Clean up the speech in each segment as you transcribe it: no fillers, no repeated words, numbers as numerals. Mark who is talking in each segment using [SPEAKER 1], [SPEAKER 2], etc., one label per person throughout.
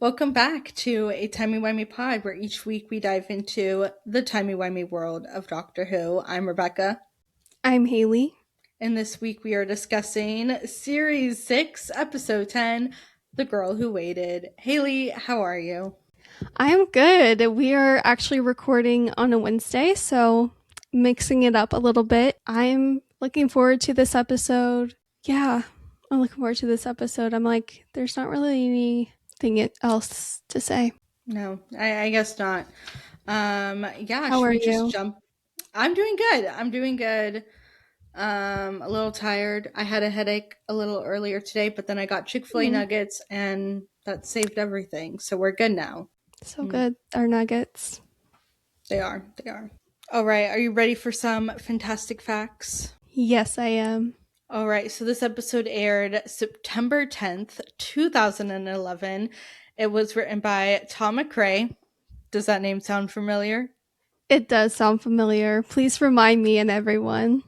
[SPEAKER 1] Welcome back to a Timey-Wimey pod where each week we dive into the timey-wimey world of Doctor Who. I'm Rebecca.
[SPEAKER 2] I'm Haley.
[SPEAKER 1] And this week we are discussing Series 6, Episode 10, The Girl Who Waited. Haley, how are you?
[SPEAKER 2] I'm good. We are actually recording on a Wednesday, so mixing it up a little bit. I'm looking forward to this episode. Yeah, I'm looking forward to this episode. I'm like, there's not really anything else to say.
[SPEAKER 1] No, I guess not.
[SPEAKER 2] How
[SPEAKER 1] should
[SPEAKER 2] are
[SPEAKER 1] we just
[SPEAKER 2] you?
[SPEAKER 1] jump? I'm doing good. A little tired. I had a headache a little earlier today, but then I got Chick-fil-A nuggets and that saved everything. So we're good now.
[SPEAKER 2] So good. Our nuggets.
[SPEAKER 1] They are. All right. Are you ready for some fantastic facts?
[SPEAKER 2] Yes, I am.
[SPEAKER 1] All right. So this episode aired September 10th, 2011. It was written by Tom McRae. Does that name sound familiar?
[SPEAKER 2] It does sound familiar. Please remind me and everyone.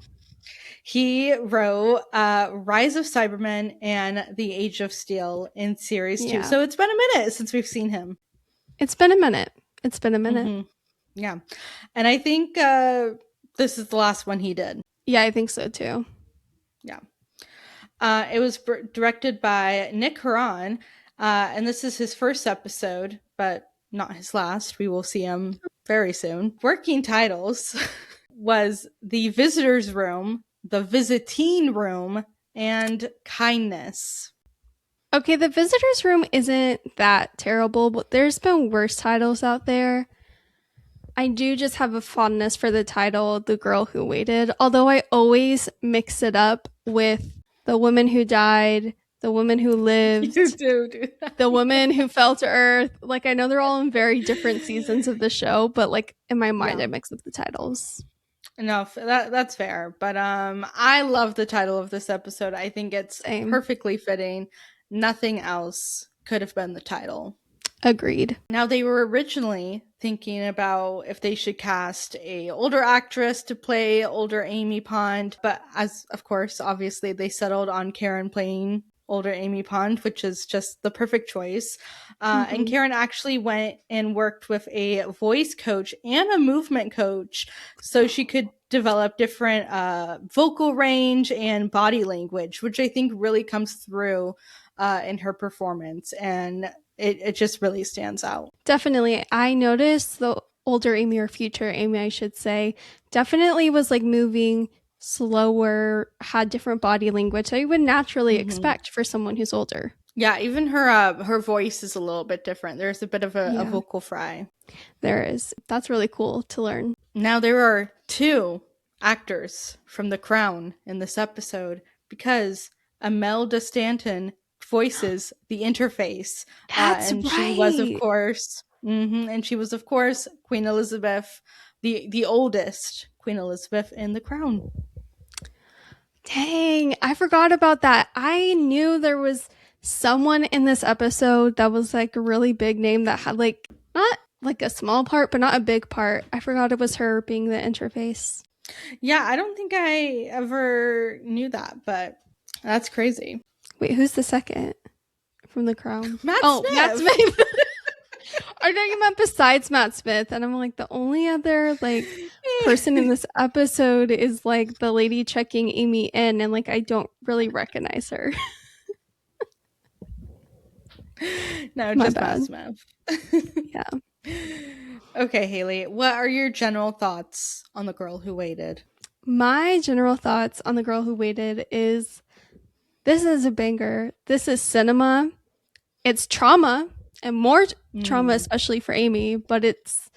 [SPEAKER 1] He wrote Rise of Cybermen and The Age of Steel in Series 2. So it's been a minute since we've seen him.
[SPEAKER 2] It's been a minute.
[SPEAKER 1] Mm-hmm. Yeah. And I think this is the last one he did.
[SPEAKER 2] Yeah, I think so too.
[SPEAKER 1] Yeah. It was directed by Nick Horan, and this is his first episode, but not his last. We will see him very soon. Working titles was The Visitor's Room, The Visiting Room, and Kindness.
[SPEAKER 2] Okay, The Visitor's Room isn't that terrible, but there's been worse titles out there. I do just have a fondness for the title, The Girl Who Waited, although I always mix it up with The Woman Who Died, The Woman Who Lived, The Woman Who Fell to Earth. Like, I know they're all in very different seasons of the show, but like in my mind, I mix up the titles.
[SPEAKER 1] No, that's fair. But I love the title of this episode. I think it's perfectly fitting. Nothing else could have been the title.
[SPEAKER 2] Agreed.
[SPEAKER 1] Now, they were originally thinking about if they should cast a older actress to play older Amy Pond, but as of course, obviously, they settled on Karen playing older Amy Pond, which is just the perfect choice. And Karen actually went and worked with a voice coach and a movement coach so she could develop different vocal range and body language, which I think really comes through in her performance. And it just really stands out.
[SPEAKER 2] Definitely. I noticed the older Amy, or future Amy, I should say, definitely was like moving slower, had different body language that you would naturally expect for someone who's older.
[SPEAKER 1] Yeah, even her voice is a little bit different. There's a bit of a vocal fry.
[SPEAKER 2] There is. That's really cool to learn.
[SPEAKER 1] Now there are 2 actors from The Crown in this episode because Imelda Stanton voices the interface.
[SPEAKER 2] That's
[SPEAKER 1] and
[SPEAKER 2] right.
[SPEAKER 1] She was, of course, and she was, of course, Queen Elizabeth, the oldest Queen Elizabeth in The Crown.
[SPEAKER 2] Dang, I forgot about that. I knew there was someone in this episode that was like a really big name that had like not like a small part, but not a big part. I forgot it was her being the interface.
[SPEAKER 1] Yeah, I don't think I ever knew that, but that's crazy.
[SPEAKER 2] Wait, who's the second from The Crown?
[SPEAKER 1] Matt Smith.
[SPEAKER 2] Matt Smith. I know you meant besides Matt Smith, and I'm like, the only other like person in this episode is like the lady checking Amy in, and like I don't really recognize her.
[SPEAKER 1] No, just Matt Smith.
[SPEAKER 2] Yeah.
[SPEAKER 1] Okay, Haley, what are your general thoughts on The Girl Who Waited?
[SPEAKER 2] My general thoughts on The Girl Who Waited is this is a banger. This is cinema. It's trauma, and more trauma, especially for Amy, but it's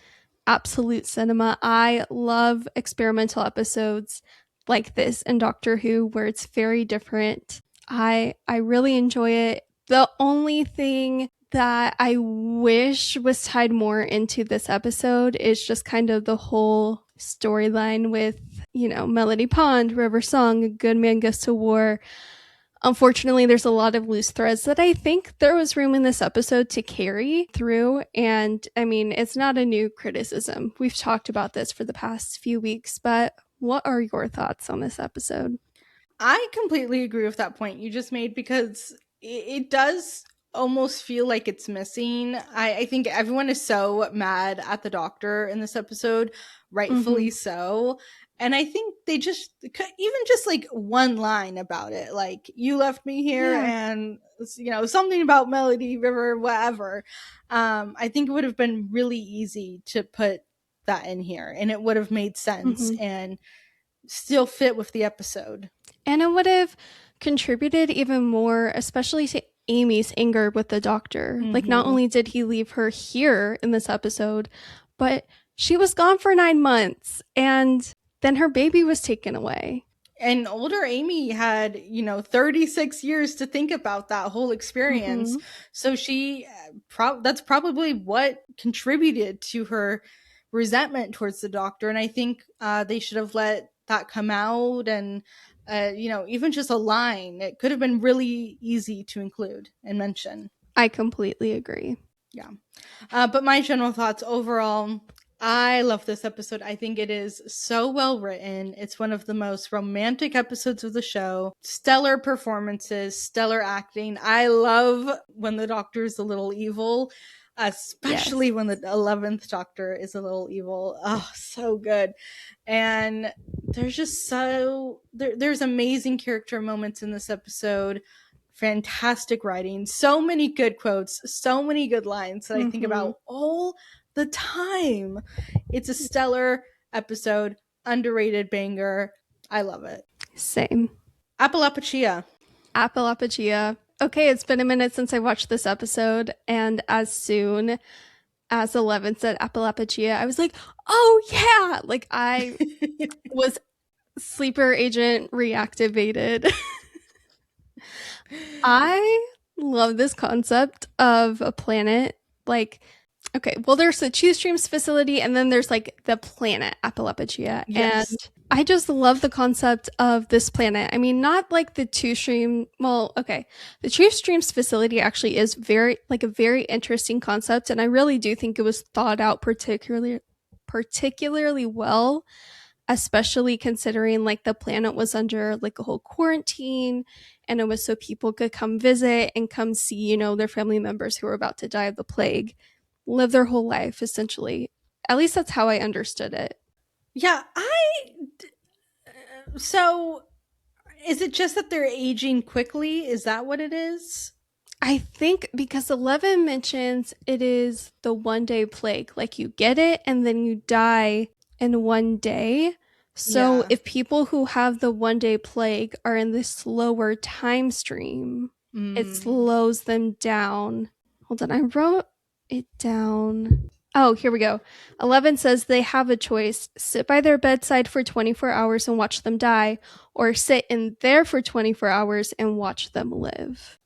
[SPEAKER 2] absolute cinema. I love experimental episodes like this in Doctor Who where it's very different. I really enjoy it. The only thing that I wish was tied more into this episode is just kind of the whole storyline with, you know, Melody Pond, River Song, A Good Man Goes to War. Unfortunately, there's a lot of loose threads that I think there was room in this episode to carry through. And I mean, it's not a new criticism. We've talked about this for the past few weeks, but what are your thoughts on this episode?
[SPEAKER 1] I completely agree with that point you just made because it does almost feel like it's missing. I think everyone is so mad at the doctor in this episode,
[SPEAKER 2] Mm-hmm.
[SPEAKER 1] rightfully so. And I think they just, even just like one line about it, like, you left me here
[SPEAKER 2] Yeah.
[SPEAKER 1] and, something about Melody River, whatever. I think it would have been really easy to put that in here and it would have made sense
[SPEAKER 2] Mm-hmm.
[SPEAKER 1] and still fit with the episode.
[SPEAKER 2] And it would have contributed even more, especially to Amy's anger with the doctor. Like, not
[SPEAKER 1] Hmm.
[SPEAKER 2] only did he leave her here in this episode, but she was gone for 9 months and then her baby was taken away.
[SPEAKER 1] And older Amy had, 36 years to think about that whole experience.
[SPEAKER 2] Mm-hmm.
[SPEAKER 1] So that's probably what contributed to her resentment towards the doctor. And I think they should have let that come out. And, even just a line, it could have been really easy to include and mention.
[SPEAKER 2] I completely agree.
[SPEAKER 1] Yeah. But my general thoughts overall, I love this episode. I think it is so well written. It's one of the most romantic episodes of the show. Stellar performances, stellar acting. I love when the doctor is a little evil,
[SPEAKER 2] Yes.
[SPEAKER 1] especially when the 11th doctor is a little evil. Oh, so good. And there's just there's amazing character moments in this episode, fantastic writing, so many good quotes, so many good lines that I think
[SPEAKER 2] Mm-hmm.
[SPEAKER 1] about all the time. It's a stellar episode, underrated banger. I love it.
[SPEAKER 2] Same.
[SPEAKER 1] Apalapucia.
[SPEAKER 2] Apalapucia. Okay, it's been a minute since I watched this episode, and as soon as 11 said Apalapucia, I was like, oh yeah! Like, I was sleeper agent reactivated. I love this concept of a planet. Like, okay, well, there's the Two Streams facility, and then there's like the planet Apalapucia. And
[SPEAKER 1] Yes.
[SPEAKER 2] I just love the concept of this planet. I mean, not like the Two Stream, well, okay. The Two Streams facility actually is a very interesting concept. And I really do think it was thought out particularly well, especially considering like the planet was under like a whole quarantine and it was so people could come visit and come see, their family members who were about to die of the plague, live their whole life essentially. At least that's how I understood it.
[SPEAKER 1] Yeah, so is it just that they're aging quickly? Is that what it is?
[SPEAKER 2] I think because 11 mentions it is the 1 day plague, like you get it and then you die in 1 day. So
[SPEAKER 1] Yeah.
[SPEAKER 2] if people who have the 1 day plague are in this slower time stream, it
[SPEAKER 1] Mm.
[SPEAKER 2] slows them down. Hold on, I wrote it down. Oh, here we go. 11 says they have a choice: sit by their bedside for 24 hours and watch them die, or sit in there for 24 hours and watch them live.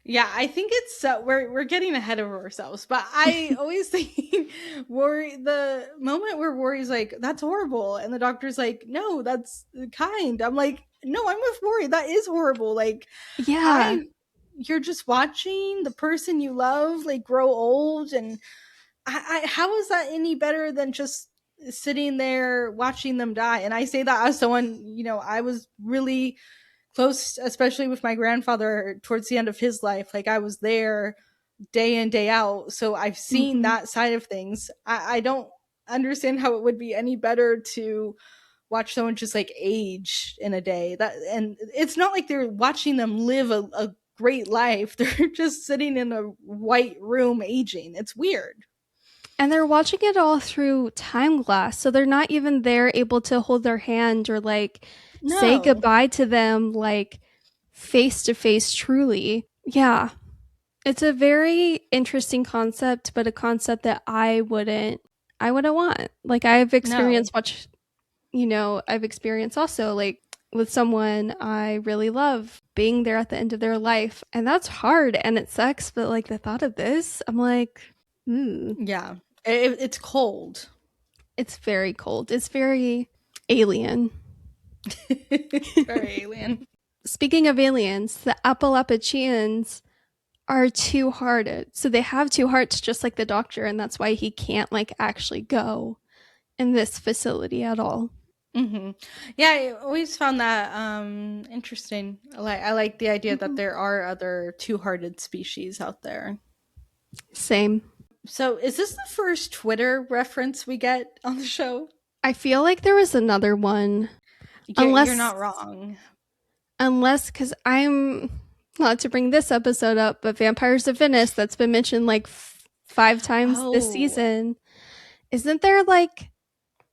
[SPEAKER 1] Yeah, I think it's we're getting ahead of ourselves, but I always think Rory, the moment where Rory's like, "That's horrible," and the doctor's like, "No, that's kind." I'm like, "No, I'm with Rory. That is horrible." Like,
[SPEAKER 2] Yeah.
[SPEAKER 1] I, you're just watching the person you love like grow old, and how is that any better than just sitting there watching them die? And I say that as someone, I was really close, especially with my grandfather towards the end of his life. Like, I was there day in, day out. So I've seen
[SPEAKER 2] Mm-hmm.
[SPEAKER 1] that side of things. I don't understand how it would be any better to watch someone just like age in a day. That, and it's not like they're watching them live a great life. They're just sitting in a white room aging. It's weird.
[SPEAKER 2] And they're watching it all through time glass. So they're not even there able to hold their hand or like say
[SPEAKER 1] No.
[SPEAKER 2] goodbye to them like face to face truly. Yeah. It's a very interesting concept, but a concept that I wouldn't want. Like
[SPEAKER 1] No.
[SPEAKER 2] I've experienced also like with someone I really love being there at the end of their life. And that's hard and it sucks, but like the thought of this, I'm like, ooh.
[SPEAKER 1] Yeah. It's cold.
[SPEAKER 2] It's very cold. It's very alien.
[SPEAKER 1] Very alien.
[SPEAKER 2] Speaking of aliens, the Apalapuchians are two-hearted. So they have two hearts just like the doctor, and that's why he can't like actually go in this facility at all.
[SPEAKER 1] Mm-hmm. Yeah, I always found that interesting. I like the idea that
[SPEAKER 2] Mhm.
[SPEAKER 1] there are other two-hearted species out there.
[SPEAKER 2] Same.
[SPEAKER 1] So, is this the first Twitter reference we get on the show?
[SPEAKER 2] I feel like there was another one,
[SPEAKER 1] You're
[SPEAKER 2] unless
[SPEAKER 1] not wrong.
[SPEAKER 2] because I'm not to bring this episode up, but Vampires of Venice that's been mentioned like 5 times this
[SPEAKER 1] Oh,
[SPEAKER 2] season. Isn't there like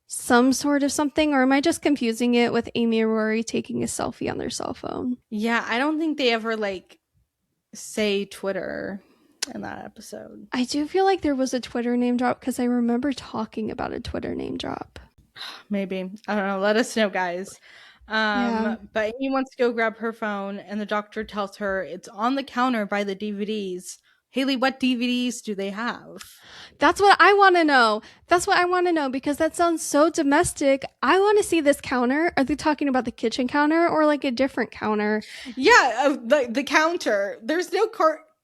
[SPEAKER 2] some sort of something, or am I just confusing it with Amy and Rory taking a selfie on their cell phone?
[SPEAKER 1] yeah. I don't think they ever like say Twitter in that episode.
[SPEAKER 2] I do feel like there was a Twitter name drop because I remember talking about a Twitter name drop.
[SPEAKER 1] Maybe. I don't know. Let us know, guys.
[SPEAKER 2] Yeah.
[SPEAKER 1] But Amy wants to go grab her phone, and the doctor tells her it's on the counter by the DVDs. Haley, what DVDs do they have?
[SPEAKER 2] That's what I want to know. That's what I want to know because that sounds so domestic. I want to see this counter. Are they talking about the kitchen counter or like a different counter?
[SPEAKER 1] Yeah, the counter. There's no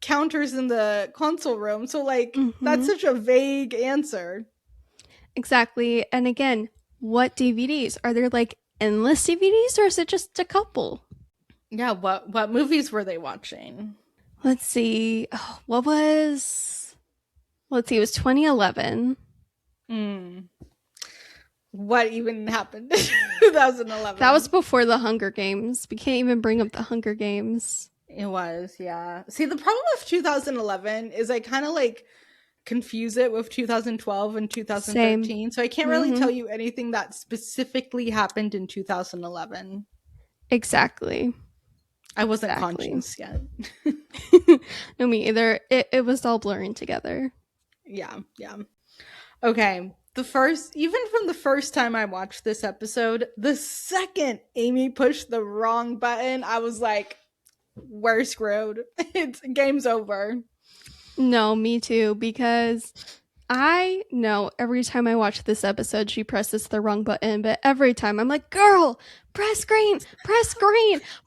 [SPEAKER 1] counters in the console room, so like that's
[SPEAKER 2] Mm-hmm.
[SPEAKER 1] such a vague answer.
[SPEAKER 2] Exactly. And again, what DVDs? Are there like endless DVDs or is it just a couple?
[SPEAKER 1] Yeah, what movies were they watching?
[SPEAKER 2] Let's see. Oh, what was. Let's see. It was 2011.
[SPEAKER 1] Hmm. What even happened in
[SPEAKER 2] That was
[SPEAKER 1] 2011?
[SPEAKER 2] before the Hunger Games. We can't even bring up the Hunger Games.
[SPEAKER 1] It was, yeah. See, the problem with 2011 is I kind of like confuse it with 2012 and
[SPEAKER 2] Same.
[SPEAKER 1] 2013. So I can't really
[SPEAKER 2] Mm-hmm.
[SPEAKER 1] tell you anything that specifically happened in 2011.
[SPEAKER 2] Exactly.
[SPEAKER 1] I wasn't
[SPEAKER 2] Exactly.
[SPEAKER 1] conscious yet.
[SPEAKER 2] No, me either. It was all blurring together.
[SPEAKER 1] Yeah, yeah. Okay. Even from the first time I watched this episode, the second Amy pushed the wrong button, I was like, we're screwed. It's game's over.
[SPEAKER 2] No, me too, because I know every time I watch this episode, she presses the wrong button, but every time I'm like, girl, press green,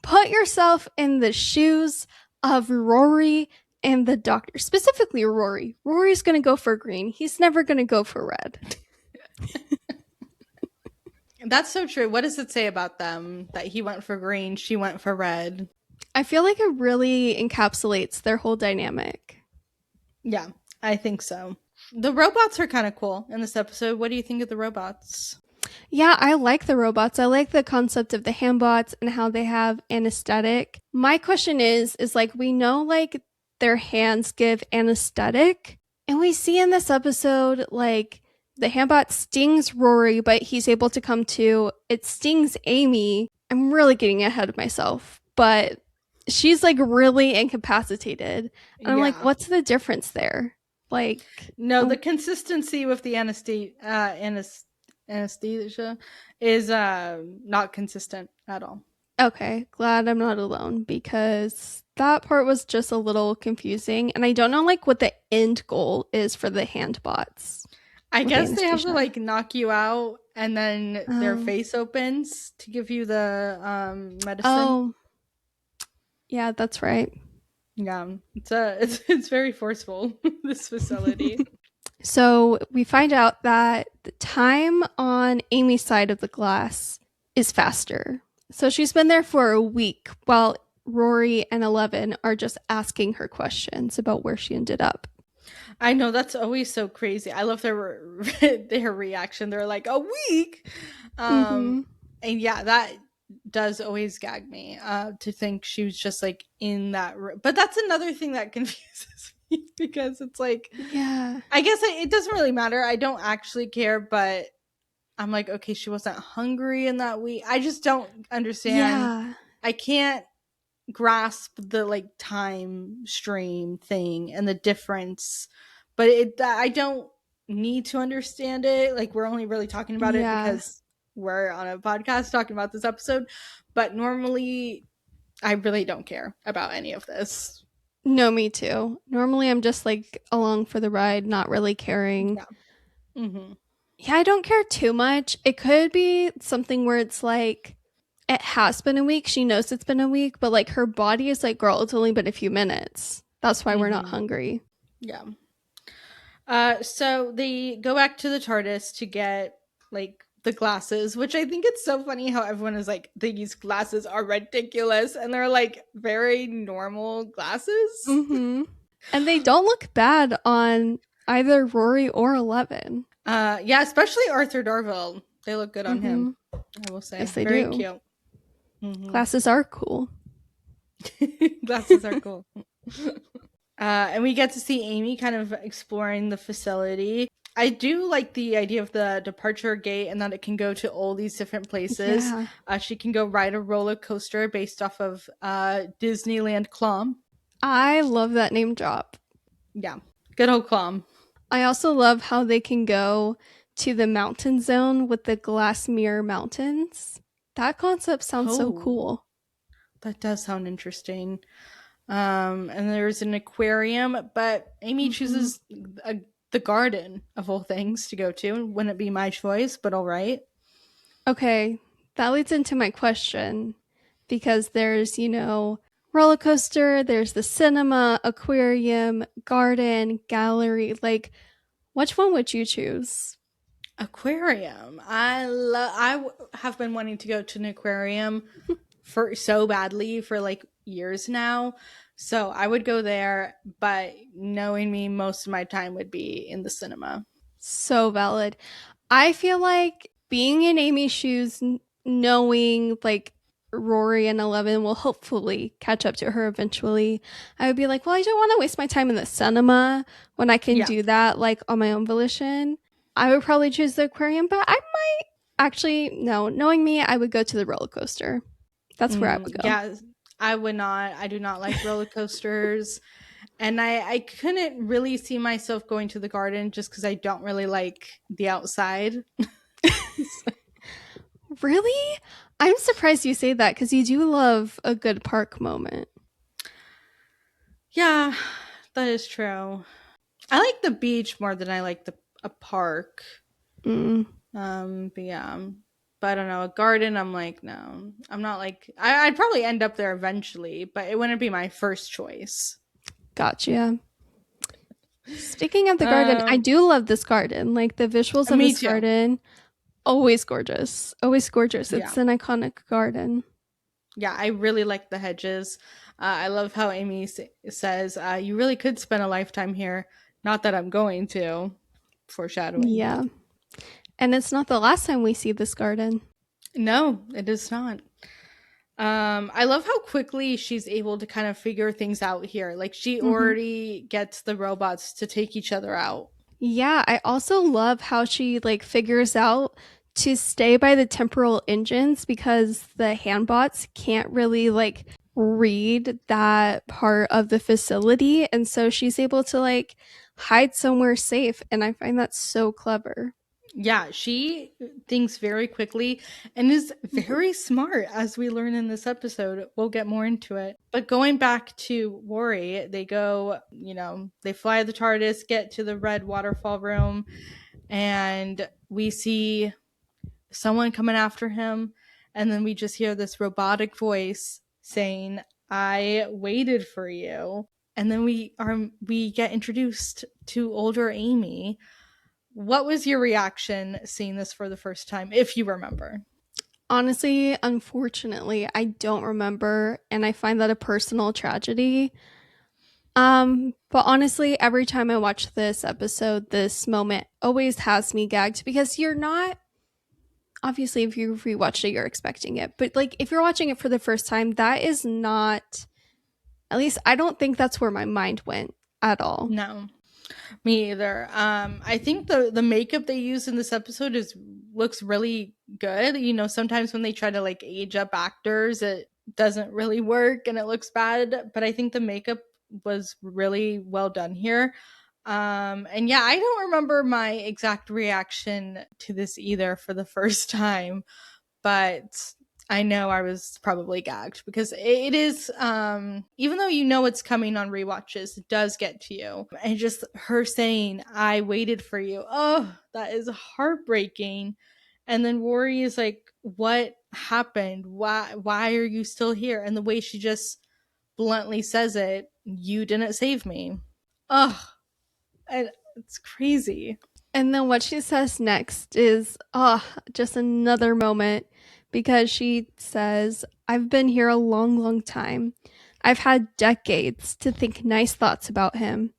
[SPEAKER 2] put yourself in the shoes of Rory and the doctor, specifically Rory. Rory's going to go for green. He's never going to go for red.
[SPEAKER 1] That's so true. What does it say about them that he went for green, she went for red?
[SPEAKER 2] I feel like it really encapsulates their whole dynamic.
[SPEAKER 1] Yeah, I think so. The robots are kind of cool in this episode. What do you think of the robots?
[SPEAKER 2] Yeah, I like the robots. I like the concept of the handbots and how they have anesthetic. My question is like we know like their hands give anesthetic, and we see in this episode like the handbot stings Rory, but he's able to come to. It stings Amy. I'm really getting ahead of myself, but she's like really incapacitated. And I'm like,
[SPEAKER 1] Yeah.
[SPEAKER 2] what's the difference there? Like,
[SPEAKER 1] No, the
[SPEAKER 2] oh,
[SPEAKER 1] consistency with the anesthesia is not consistent at all.
[SPEAKER 2] okay, glad I'm not alone because that part was just a little confusing and I don't know like what the end goal is for the hand bots
[SPEAKER 1] I
[SPEAKER 2] with the
[SPEAKER 1] guess they have to
[SPEAKER 2] anesthesia.
[SPEAKER 1] like knock you out and then their
[SPEAKER 2] Oh.
[SPEAKER 1] face opens to give you the medicine.
[SPEAKER 2] Oh, yeah, that's right.
[SPEAKER 1] Yeah, it's very forceful this facility.
[SPEAKER 2] So we find out that the time on Amy's side of the glass is faster. So she's been there for a week while Rory and Eleven are just asking her questions about where she ended up.
[SPEAKER 1] I know that's always so crazy. I love their reaction. They're like a week, um,
[SPEAKER 2] Mm-hmm.
[SPEAKER 1] and yeah, that does always gag me. To think she was just like in that room, but that's another thing that confuses me because it's like
[SPEAKER 2] Yeah.
[SPEAKER 1] I guess it doesn't really matter. I don't actually care, but I'm like, okay, she wasn't hungry in that week. I just don't understand.
[SPEAKER 2] Yeah.
[SPEAKER 1] I can't grasp the like time stream thing and the difference, but I don't need to understand it. Like we're only really talking about it
[SPEAKER 2] Yeah.
[SPEAKER 1] because we're on a podcast talking about this episode, but normally I really don't care about any of this.
[SPEAKER 2] No, me too. Normally I'm just like along for the ride, not really caring.
[SPEAKER 1] Yeah. Hmm.
[SPEAKER 2] Yeah, I don't care too much. It could be something where it's like it has been a week. She knows it's been a week, but like her body is like, girl, it's only been a few minutes. That's why we're not
[SPEAKER 1] Hmm.
[SPEAKER 2] hungry.
[SPEAKER 1] Yeah. So they go back to the TARDIS to get like the glasses, which I think it's so funny how everyone is like, these glasses are ridiculous. And they're like very normal glasses.
[SPEAKER 2] Mm-hmm. And they don't look bad on either Rory or Eleven.
[SPEAKER 1] Yeah, especially Arthur Darvill. They look good on
[SPEAKER 2] Mm-hmm.
[SPEAKER 1] him, I will
[SPEAKER 2] Yes,
[SPEAKER 1] say.
[SPEAKER 2] they
[SPEAKER 1] Very
[SPEAKER 2] do.
[SPEAKER 1] cute. Hmm.
[SPEAKER 2] Glasses are cool.
[SPEAKER 1] Glasses are cool. And we get to see Amy kind of exploring the facility. I do like the idea of the departure gate and that it can go to all these different places.
[SPEAKER 2] Yeah.
[SPEAKER 1] She can go ride a roller coaster based off of Disneyland Clom.
[SPEAKER 2] I love that name drop.
[SPEAKER 1] Yeah, good old Clom.
[SPEAKER 2] I also love how they can go to the mountain zone with the glass mirror mountains. That concept sounds so
[SPEAKER 1] Oh,
[SPEAKER 2] cool.
[SPEAKER 1] that does sound interesting. And there's an aquarium, but Amy
[SPEAKER 2] Mm-hmm.
[SPEAKER 1] chooses the garden of all things to go to. Wouldn't it be my choice? But all right.
[SPEAKER 2] Okay, that leads into my question because there's, roller coaster, there's the cinema, aquarium, garden, gallery. Like, which one would you choose?
[SPEAKER 1] Aquarium. Have been wanting to go to an aquarium for so badly for like years now. So I would go there, but knowing me, most of my time would be in the cinema.
[SPEAKER 2] So valid. I feel like being in Amy's shoes, knowing like Rory and Eleven will hopefully catch up to her eventually, I would be like, well, I don't want to waste my time in the cinema when I can
[SPEAKER 1] Yeah.
[SPEAKER 2] do that like on my own volition. I would probably choose the aquarium, but I might actually, no, knowing me, I would go to the roller coaster. That's where I would go.
[SPEAKER 1] Yeah, I would not. I do not like roller coasters. And I couldn't really see myself going to the garden just because I don't really like the outside.
[SPEAKER 2] Really? I'm surprised you say that because you do love a good park moment.
[SPEAKER 1] Yeah, that is true. I like the beach more than I like a park.
[SPEAKER 2] Mm,
[SPEAKER 1] But yeah, but I don't know. A garden, I'm like, no, I'm not like. I'd probably end up there eventually, but it wouldn't be my first choice.
[SPEAKER 2] gotcha. Speaking of the garden, I
[SPEAKER 1] Um,
[SPEAKER 2] do love this garden. Like the visuals of
[SPEAKER 1] Me
[SPEAKER 2] this
[SPEAKER 1] too.
[SPEAKER 2] garden, always gorgeous. Always gorgeous.
[SPEAKER 1] Yeah,
[SPEAKER 2] It's an iconic garden.
[SPEAKER 1] yeah. I really like the hedges. I love how says, "You really could spend a lifetime here." Not that I'm going to. Foreshadowing.
[SPEAKER 2] Yeah. And it's not the last time we see this garden.
[SPEAKER 1] No, it is not. I love how quickly she's able to kind of figure things out here. Like she
[SPEAKER 2] Hmm.
[SPEAKER 1] already gets the robots to take each other out.
[SPEAKER 2] Yeah, I also love how she like figures out to stay by the temporal engines because the handbots can't really like read that part of the facility, and so she's able to like hide somewhere safe, and I find that so clever.
[SPEAKER 1] Yeah, she thinks very quickly and is
[SPEAKER 2] Mhm.
[SPEAKER 1] very smart, as we learn in this episode. We'll get more into it. But going back to Worry, they go, they fly the TARDIS, get to the red waterfall room, and we see someone coming after him. And then we just hear this robotic voice saying, I waited for you. And then we get introduced to older Amy. What was your reaction seeing this for the first time, if you remember?
[SPEAKER 2] Honestly, unfortunately, I don't remember, and I find that a personal tragedy. But honestly, every time I watch this episode, this moment always has me gagged because you're not obviously if you rewatched it, you're expecting it. But like if you're watching it for the first time, that is not at least I don't think that's where my mind went at all.
[SPEAKER 1] No, me either. I think the makeup they use in this episode is looks really good. Sometimes when they try to like age up actors, it doesn't really work and it looks bad. But I think the makeup was really well done here. And yeah, I don't remember my exact reaction to this either for the first time, but I know I was probably gagged because it is even though it's coming on rewatches, it does get to you. And just her saying, I waited for you. Oh, that is heartbreaking. And then Rory is like, what happened? Why are you still here? And the way she just bluntly says it, you didn't save me. Oh, it's crazy.
[SPEAKER 2] And then what she says next is, just another moment because she says, I've been here a long, long time. I've had decades to think nice thoughts about him.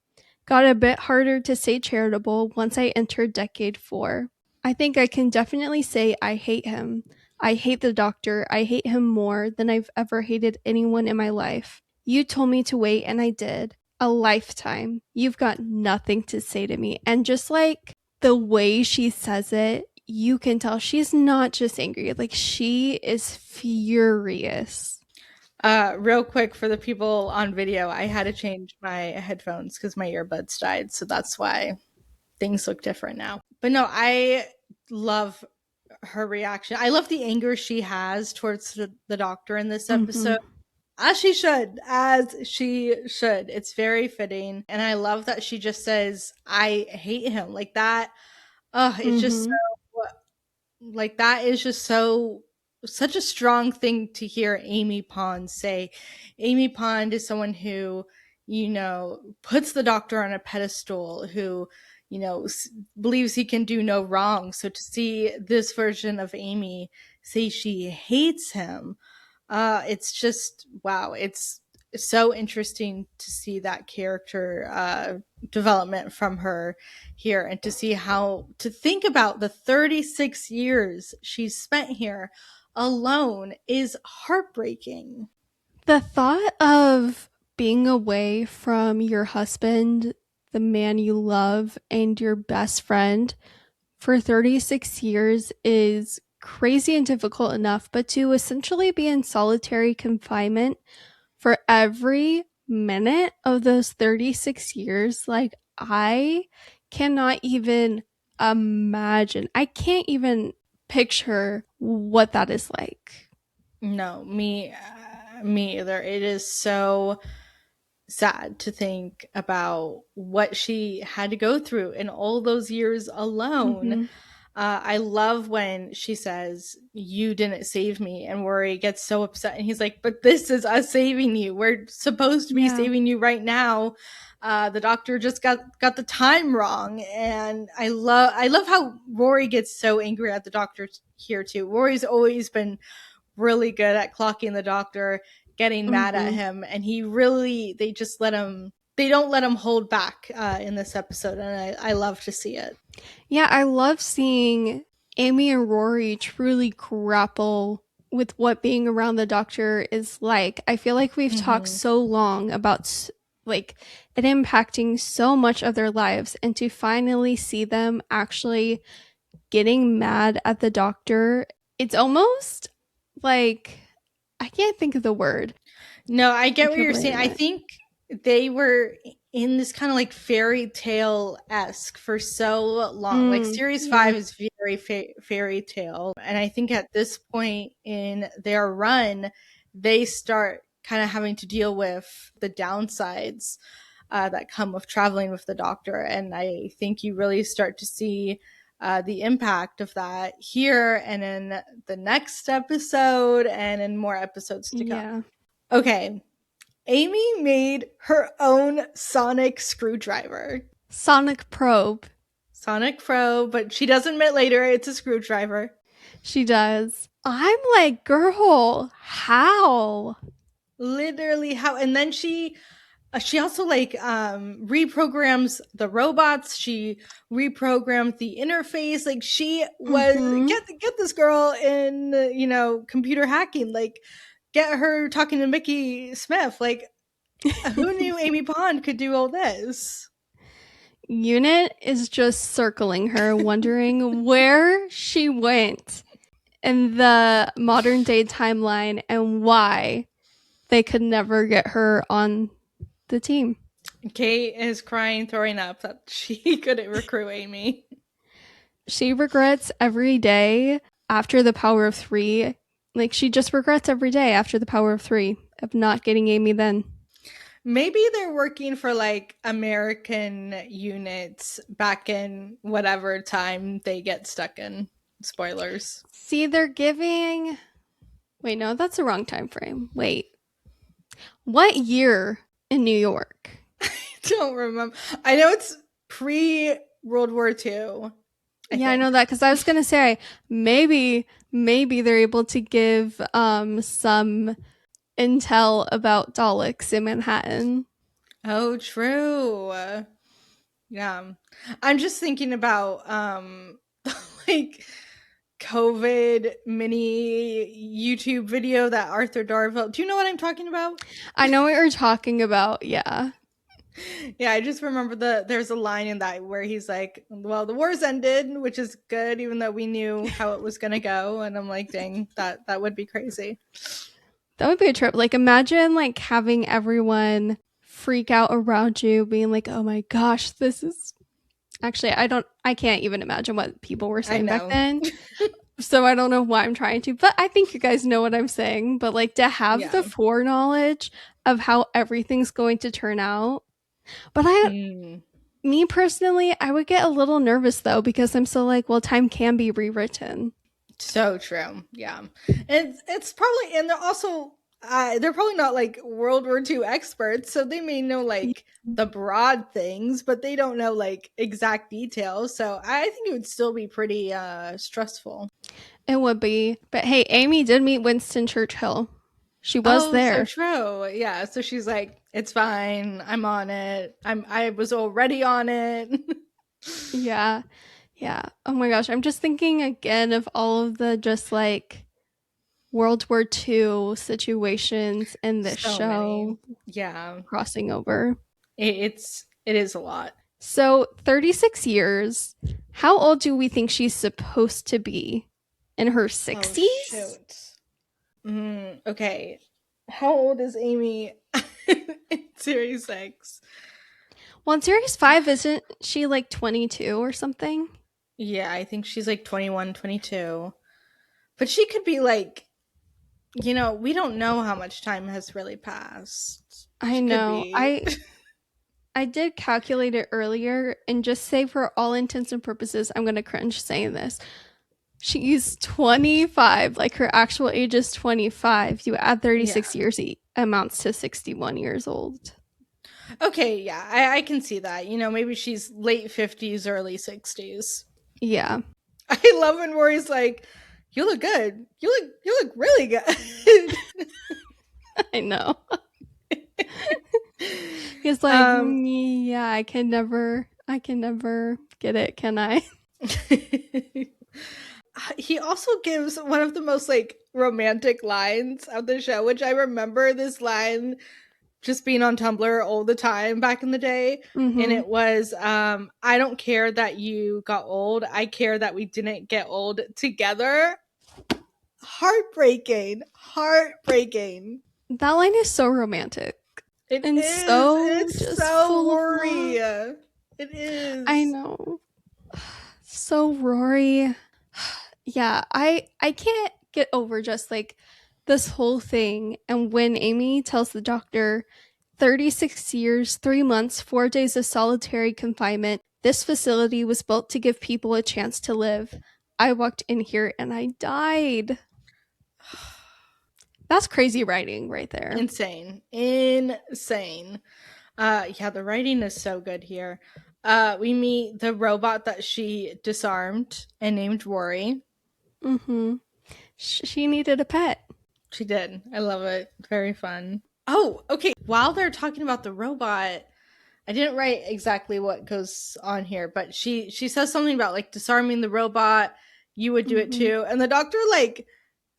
[SPEAKER 2] Got a bit harder to say charitable once I entered decade 4. I think I can definitely say I hate him. I hate the doctor. I hate him more than I've ever hated anyone in my life. You told me to wait, and I did. A lifetime. You've got nothing to say to me. And just like the way she says it, you can tell she's not just angry. Like, she is furious.
[SPEAKER 1] Real quick for the people on video, I had to change my headphones because my earbuds died, so that's why things look different now. But no, I love her reaction. I love the anger she has towards the doctor in this
[SPEAKER 2] Mm-hmm.
[SPEAKER 1] episode. As she should, as she should. It's very fitting. And I love that she just says, I hate him. Like that. Oh, it's just
[SPEAKER 2] Mm-hmm.
[SPEAKER 1] so, like that is just so such a strong thing to hear Amy Pond say. Amy Pond is someone who, puts the doctor on a pedestal, who, believes he can do no wrong. So to see this version of Amy say she hates him, it's just wow. It's so interesting to see that character development from her here, and to see how to think about the 36 years she's spent here alone is heartbreaking.
[SPEAKER 2] The thought of being away from your husband, the man you love, and your best friend for 36 years is crazy and difficult enough, but to essentially be in solitary confinement for every minute of those 36 years, like, I cannot even imagine. I can't even picture what that is like.
[SPEAKER 1] No, me either. It is so sad to think about what she had to go through in all those years alone.
[SPEAKER 2] Mm-hmm.
[SPEAKER 1] I love when she says, "You didn't save me," and Rory gets so upset, and he's like, "But this is us saving you. We're supposed to be
[SPEAKER 2] Yeah.
[SPEAKER 1] saving you right now. The doctor just got the time wrong." And I love how Rory gets so angry at the doctor here too. Rory's always been really good at clocking the doctor, getting mad at
[SPEAKER 2] Mm-hmm.
[SPEAKER 1] him, and they just let him. They don't let him hold back in this episode, and I love to see it.
[SPEAKER 2] Yeah, I love seeing Amy and Rory truly grapple with what being around the doctor is like. I feel like we've talked
[SPEAKER 1] Mm-hmm.
[SPEAKER 2] so long about like it impacting so much of their lives, and to finally see them actually getting mad at the doctor, it's almost like I can't think of the word.
[SPEAKER 1] No, I
[SPEAKER 2] I
[SPEAKER 1] get what
[SPEAKER 2] can't
[SPEAKER 1] you're
[SPEAKER 2] believe
[SPEAKER 1] saying. I
[SPEAKER 2] it.
[SPEAKER 1] think they were in this kind of like fairy tale esque for so long. Like series
[SPEAKER 2] Yeah.
[SPEAKER 1] 5 is very fairy tale. And I think at this point in their run, they start kind of having to deal with the downsides that come with traveling with the doctor. And I think you really start to see the impact of that here and in the next episode and in more episodes to come.
[SPEAKER 2] Yeah.
[SPEAKER 1] Okay, Amy made her own sonic screwdriver.
[SPEAKER 2] Sonic probe.
[SPEAKER 1] Sonic Pro, but she does admit later it's a screwdriver.
[SPEAKER 2] She does. I'm like, girl, how?
[SPEAKER 1] Literally how, and then she also like reprograms the robots. She reprogrammed the interface. Like she was
[SPEAKER 2] Mm-hmm.
[SPEAKER 1] get this girl in computer hacking. Like get her talking to Mickey Smith. Like who knew Amy Pond could do all this?
[SPEAKER 2] Unit is just circling her, wondering where she went in the modern day timeline and why they could never get her on the team.
[SPEAKER 1] Kate is crying, throwing up that she couldn't recruit Amy.
[SPEAKER 2] She regrets every day after the power of 3. Like, she just regrets every day after the power of 3 of not getting Amy then.
[SPEAKER 1] Maybe they're working for like American units back in whatever time they get stuck in. Spoilers.
[SPEAKER 2] See, they're giving. Wait, no, that's the wrong time frame. Wait, what year in New York?
[SPEAKER 1] Don't remember. I know it's pre World War II, I
[SPEAKER 2] Yeah, I know
[SPEAKER 1] think.
[SPEAKER 2] that because I was gonna say maybe they're able to give some intel about Daleks in Manhattan.
[SPEAKER 1] Oh, true. Yeah. I'm just thinking about like COVID mini YouTube video that Arthur Darvill. Do you know what I'm talking about?
[SPEAKER 2] I know what you're talking about. Yeah.
[SPEAKER 1] Yeah, I just remember there's a line in that where he's like, "Well, the war's ended, which is good, even though we knew how it was gonna go." And I'm like, "Dang, that would be crazy."
[SPEAKER 2] That would be a trip. Like imagine like having everyone freak out around you being like, "Oh my gosh, this is actually I can't even imagine what people were
[SPEAKER 1] I
[SPEAKER 2] saying back
[SPEAKER 1] know.
[SPEAKER 2] then." So I don't know why I'm trying to, but I think you guys know what I'm saying. But like to have the
[SPEAKER 1] Yeah.
[SPEAKER 2] foreknowledge of how everything's going to turn out. But
[SPEAKER 1] Mm.
[SPEAKER 2] me personally, I would get a little nervous though because I'm so like, well, time can be rewritten.
[SPEAKER 1] So true. Yeah. And it's probably, and they're probably not like World War II experts, so they may know like the broad things, but they don't know like exact details. So I think it would still be pretty stressful.
[SPEAKER 2] It would be. But hey, Amy did meet Winston Churchill. She was
[SPEAKER 1] Oh, so
[SPEAKER 2] there.
[SPEAKER 1] true. Yeah. So she's like, it's fine. I'm on it. I was already on it.
[SPEAKER 2] Yeah. Yeah. Oh my gosh. I'm just thinking again of all of the just like World War II situations in this
[SPEAKER 1] So many.
[SPEAKER 2] show
[SPEAKER 1] Yeah.
[SPEAKER 2] crossing over.
[SPEAKER 1] It is a lot.
[SPEAKER 2] So, 36 years. How old do we think she's supposed to be? In her
[SPEAKER 1] Oh
[SPEAKER 2] 60s?
[SPEAKER 1] shoot. Okay. How old is Amy in Series 6?
[SPEAKER 2] Well, in series 5, isn't she like 22 or something?
[SPEAKER 1] Yeah, I think she's like 21, 22. But she could be like, we don't know how much time has really passed.
[SPEAKER 2] I
[SPEAKER 1] She could
[SPEAKER 2] know.
[SPEAKER 1] be.
[SPEAKER 2] I did calculate it earlier and just say for all intents and purposes, I'm going to cringe saying this. She's 25, like her actual age is 25. You add
[SPEAKER 1] Yeah.
[SPEAKER 2] 36 years, amounts to 61 years old.
[SPEAKER 1] Okay, yeah, I can see that. Maybe she's late 50s, early 60s.
[SPEAKER 2] Yeah,
[SPEAKER 1] I love when Rory's like, "You look good. You look really good."
[SPEAKER 2] I know. He's like,
[SPEAKER 1] um
[SPEAKER 2] yeah, I can never get it, can I?
[SPEAKER 1] he also gives one of the most like romantic lines of the show, which I remember this line just being on Tumblr all the time back in the day. And
[SPEAKER 2] Mm-hmm.
[SPEAKER 1] it was, I don't care that you got old. I care that we didn't get old together. Heartbreaking. Heartbreaking.
[SPEAKER 2] That line is so romantic
[SPEAKER 1] It
[SPEAKER 2] and
[SPEAKER 1] is.
[SPEAKER 2] so
[SPEAKER 1] It's
[SPEAKER 2] just
[SPEAKER 1] so
[SPEAKER 2] full of
[SPEAKER 1] Rory.
[SPEAKER 2] love.
[SPEAKER 1] It
[SPEAKER 2] I
[SPEAKER 1] is.
[SPEAKER 2] know. So Rory, yeah, I can't get over just like this whole thing. And when Amy tells the doctor 36 years, 3 months, 4 days of solitary confinement, this facility was built to give people a chance to live. I walked in here and I died. That's crazy writing right there.
[SPEAKER 1] Insane. Insane. Yeah, the writing is so good here. We meet the robot that she disarmed and named Rory.
[SPEAKER 2] Mm-hmm. She needed a pet.
[SPEAKER 1] She did. I love it. Very fun. Oh, okay. While they're talking about the robot, I didn't write exactly what goes on here, but she says something about like disarming the robot. You would do it
[SPEAKER 2] Mm-hmm.
[SPEAKER 1] too, and the doctor like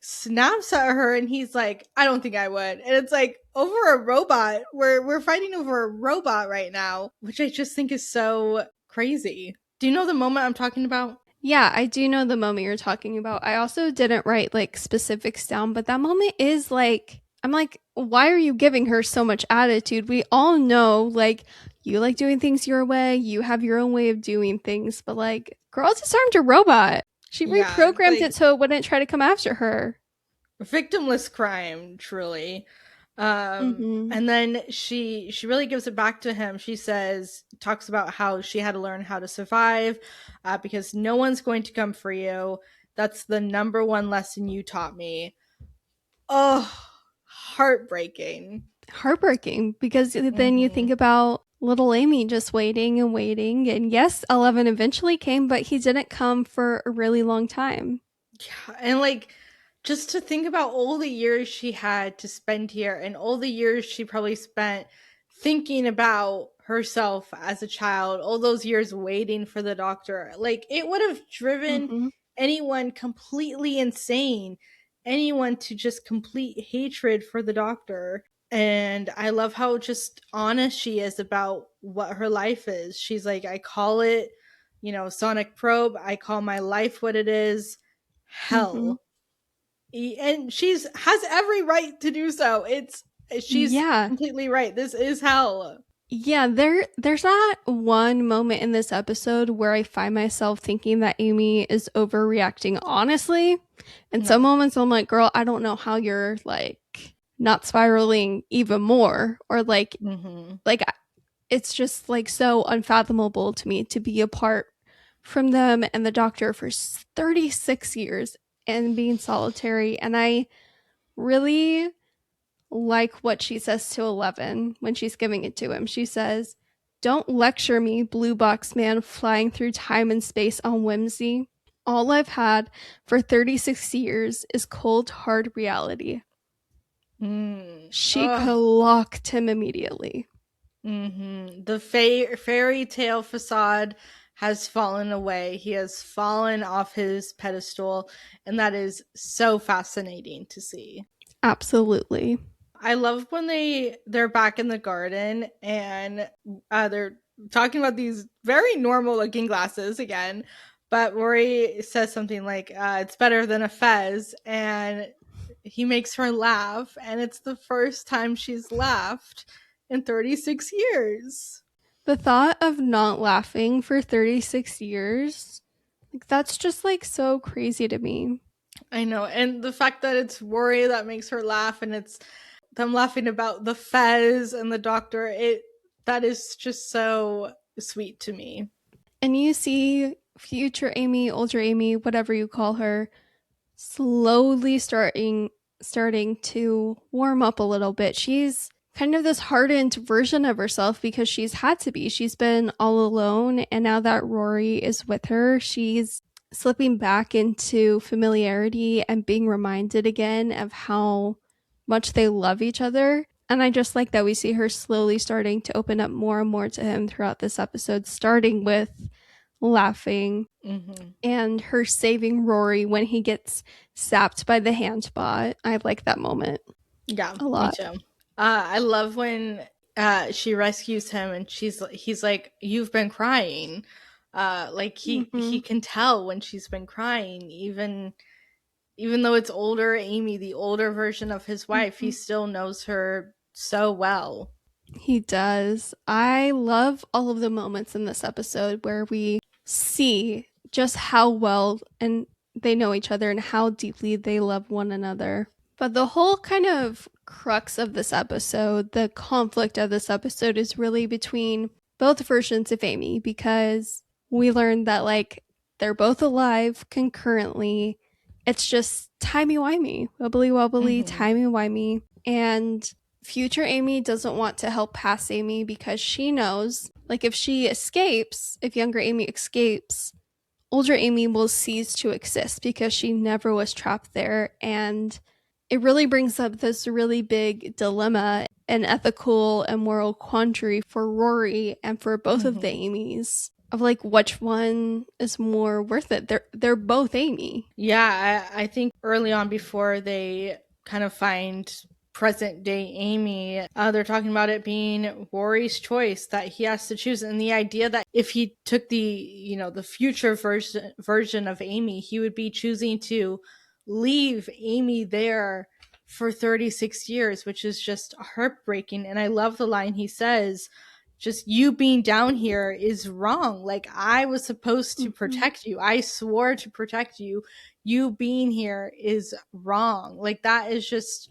[SPEAKER 1] snaps at her, and he's like, "I don't think I would." And it's like over a robot. We're fighting over a robot right now, which I just think is so crazy. Do you know the moment I'm talking about?
[SPEAKER 2] Yeah, I do know the moment you're talking about. I also didn't write like specifics down, but that moment is like, I'm like, why are you giving her so much attitude? We all know, like, you like doing things your way, you have your own way of doing things, but like, girl disarmed a robot. She
[SPEAKER 1] Yeah,
[SPEAKER 2] reprogrammed it
[SPEAKER 1] like
[SPEAKER 2] so it wouldn't try to come after her.
[SPEAKER 1] victimless crime, truly.
[SPEAKER 2] Mm-hmm.
[SPEAKER 1] And then she really gives it back to him. She says, talks about how she had to learn how to survive, because no one's going to come for you. That's the number one lesson you taught me. Oh, heartbreaking.
[SPEAKER 2] Heartbreaking because then you think
[SPEAKER 1] Hmm.
[SPEAKER 2] about Little Amy just waiting and waiting. And yes, 11 eventually came, but he didn't come for a really long time.
[SPEAKER 1] Yeah, and like just to think about all the years she had to spend here and all the years she probably spent thinking about herself as a child, all those years waiting for the doctor. Like it would have driven
[SPEAKER 2] Mm-hmm.
[SPEAKER 1] anyone completely insane, anyone to just complete hatred for the doctor. And I love how just honest she is about what her life is. She's like, I call it, sonic probe. I call my life what it is,
[SPEAKER 2] Mm-hmm.
[SPEAKER 1] hell. And she's has every right to do so. She's
[SPEAKER 2] Yeah.
[SPEAKER 1] completely right. This is hell.
[SPEAKER 2] Yeah, there's not one moment in this episode where I find myself thinking that Amy is overreacting honestly. In some
[SPEAKER 1] No.
[SPEAKER 2] moments I'm like, girl, I don't know how you're like not spiraling even more or
[SPEAKER 1] Mm-hmm.
[SPEAKER 2] like it's just like so unfathomable to me to be apart from them and the doctor for 36 years and being solitary. And I really like what she says to 11 when she's giving it to him. She says, "Don't lecture me, blue box man flying through time and space on whimsy. All I've had for 36 years is cold, hard reality." She
[SPEAKER 1] Oh.
[SPEAKER 2] clocked him immediately.
[SPEAKER 1] The fairy tale facade has fallen away. He has fallen off his pedestal, and that is so fascinating to see.
[SPEAKER 2] Absolutely.
[SPEAKER 1] I love when they're back in the garden and they're talking about these very normal looking glasses again. But Rory says something like, "It's better than a fez," and he makes her laugh, and it's the first time she's laughed in 36 years.
[SPEAKER 2] The thought of not laughing for 36 years, like that's just like so crazy to me.
[SPEAKER 1] I know, and the fact that it's Rory that makes her laugh, and it's them laughing about the fez and the doctor, it that is just so sweet to me.
[SPEAKER 2] And you see future Amy, older Amy, whatever you call her, slowly starting to warm up a little bit. She's kind of this hardened version of herself because she's had to be. She's been all alone, and now that Rory is with her, she's slipping back into familiarity and being reminded again of how much they love each other. And I just like that we see her slowly starting to open up more and more to him throughout this episode, starting with laughing
[SPEAKER 1] Mm-hmm.
[SPEAKER 2] and her saving Rory when he gets sapped by the handbot. I like that moment
[SPEAKER 1] Yeah,
[SPEAKER 2] a
[SPEAKER 1] me
[SPEAKER 2] lot.
[SPEAKER 1] too. I love when she rescues him and he's like, "You've been crying." Like he
[SPEAKER 2] Mm-hmm.
[SPEAKER 1] can tell when she's been crying, even though it's older Amy, the older version of his wife, he
[SPEAKER 2] Mm-hmm.
[SPEAKER 1] still knows her so well.
[SPEAKER 2] He does. I love all of the moments in this episode where we see just how well and they know each other and how deeply they love one another. But the whole kind of crux of this episode, the conflict of this episode is really between both versions of Amy because we learned that like they're both alive concurrently. It's just timey-wimey, wobbly wobbly,
[SPEAKER 1] Mm-hmm.
[SPEAKER 2] timey-wimey. And future Amy doesn't want to help past Amy because she knows, like, if she escapes, if younger Amy escapes, older Amy will cease to exist because she never was trapped there. And it really brings up this really big dilemma, an ethical and moral quandary for Rory and for both of the
[SPEAKER 1] Mm-hmm.
[SPEAKER 2] Amys of like which one is more worth it. They're both Amy.
[SPEAKER 1] Yeah, I think early on before they kind of find present day Amy, they're talking about it being Rory's choice that he has to choose, and the idea that if he took the future version of Amy, he would be choosing to leave Amy there for 36 years, which is just heartbreaking. And I love the line he says, just you being down here is wrong. Like I was supposed to
[SPEAKER 2] Mm-hmm.
[SPEAKER 1] protect you. I swore to protect you. You being here is wrong. Like that is just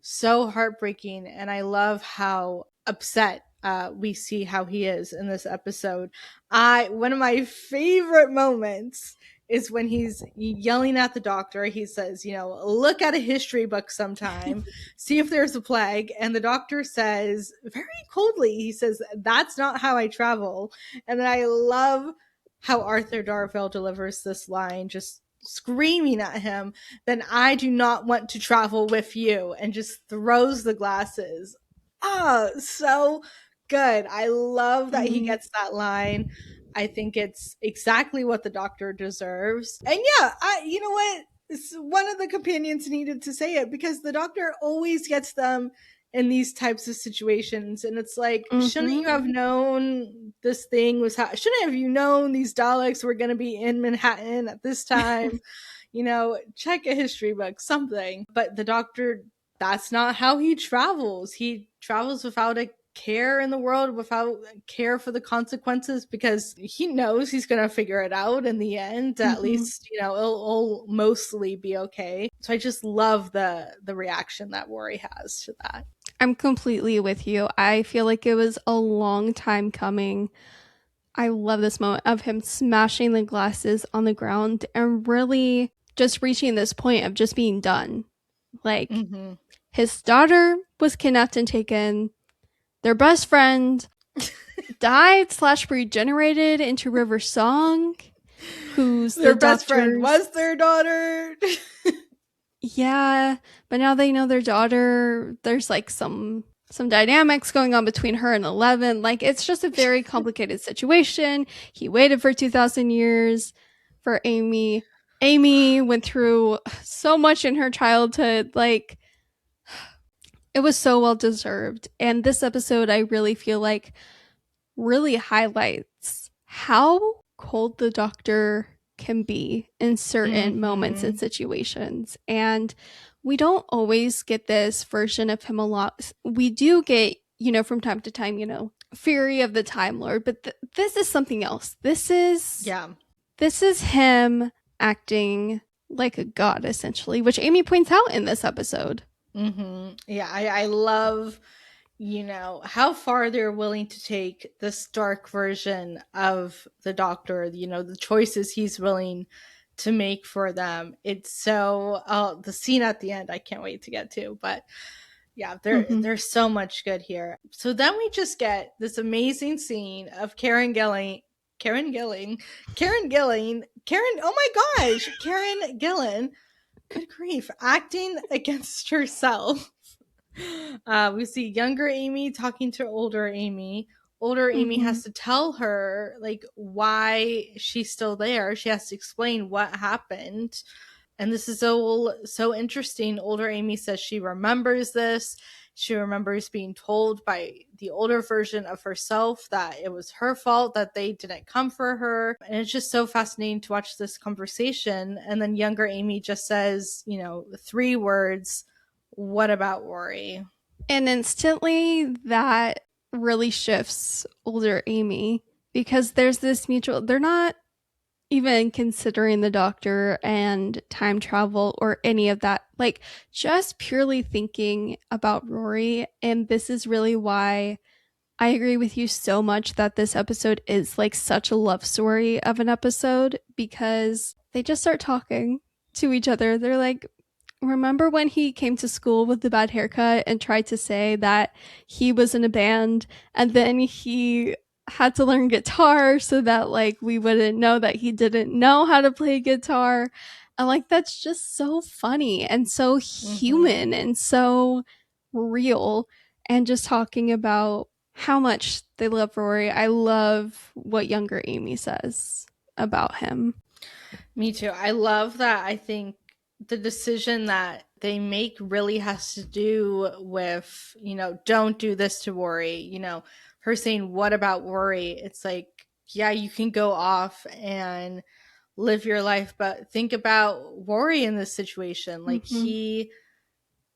[SPEAKER 1] so heartbreaking. And I love how upset we see how he is in this episode. I One of my favorite moments is when he's yelling at the doctor. He says, look at a history book sometime, see if there's a plague. And the doctor says very coldly, he says, that's not how I travel. And then I love how Arthur Darvill delivers this line, just screaming at him, then I do not want to travel with you, and just throws the glasses. Oh, so good. I love that he
[SPEAKER 2] Mhm.
[SPEAKER 1] gets that line. I think it's exactly what the doctor deserves. And yeah, you know what? One of the companions needed to say it, because the doctor always gets them in these types of situations. And it's like, shouldn't
[SPEAKER 2] Mhm.
[SPEAKER 1] you have known this thing was shouldn't have you known these Daleks were going to be in Manhattan at this time? Check a history book, something. But the doctor, that's not how he travels. He travels without a care in the world, without care for the consequences, because he knows he's going to figure it out in the end. At
[SPEAKER 2] Mhm.
[SPEAKER 1] least, it'll mostly be okay. So I just love the reaction that Rory has to that.
[SPEAKER 2] I'm completely with you. I feel like it was a long time coming. I love this moment of him smashing the glasses on the ground and really just reaching this point of just being done. Like,
[SPEAKER 1] Mm-hmm.
[SPEAKER 2] his daughter was kidnapped and taken. Their best friend died slash regenerated into River Song, who's the
[SPEAKER 1] Their best friend
[SPEAKER 2] doctor's.
[SPEAKER 1] was their daughter.
[SPEAKER 2] Yeah, but now they know their daughter. There's like some dynamics going on between her and 11. Like, it's just a very complicated situation. He waited for 2000 years for Amy. Amy went through so much in her childhood. Like, it was so well deserved. And this episode, I really feel like, really highlights how cold the doctor can be in certain moments and
[SPEAKER 1] Mm-hmm.
[SPEAKER 2] situations. And we don't always get this version of him a lot. We do get, from time to time, Fury of the Time Lord, but this is something else.
[SPEAKER 1] Yeah.
[SPEAKER 2] This is him acting like a god, essentially, which Amy points out in this episode.
[SPEAKER 1] Mm-hmm. Yeah, I love, how far they're willing to take this dark version of the doctor, the choices he's willing to make for them. It's so, the scene at the end, I can't wait to get to, but yeah,
[SPEAKER 2] Hmm.
[SPEAKER 1] there's so much good here. So then we just get this amazing scene of Karen, oh my gosh, Karen Gillan, good grief, acting against herself. We see younger Amy talking to older Amy. Older Amy
[SPEAKER 2] Hmm.
[SPEAKER 1] has to tell her like why she's still there. She has to explain what happened. And this is so interesting. Older Amy says she remembers this. She remembers being told by the older version of herself that it was her fault that they didn't come for her. And it's just so fascinating to watch this conversation. And then younger Amy just says, 3 words, what about Rory?
[SPEAKER 2] And instantly that really shifts older Amy because there's this mutual, they're not even considering the doctor and time travel or any of that. Like, just purely thinking about Rory. And this is really why I agree with you so much that this episode is like such a love story of an episode because they just start talking to each other. They're like, remember when he came to school with the bad haircut and tried to say that he was in a band and then he had to learn guitar so that like we wouldn't know that he didn't know how to play guitar, and like that's just so funny and so
[SPEAKER 1] Mm-hmm.
[SPEAKER 2] human and so real, and just talking about how much they love Rory. I love what younger Amy says about him.
[SPEAKER 1] Me too. I love that. I think the decision that they make really has to do with, don't do this to Worry. Her saying, what about Worry? It's like, yeah, you can go off and live your life, but think about Worry in this situation. Like,
[SPEAKER 2] Hmm.
[SPEAKER 1] he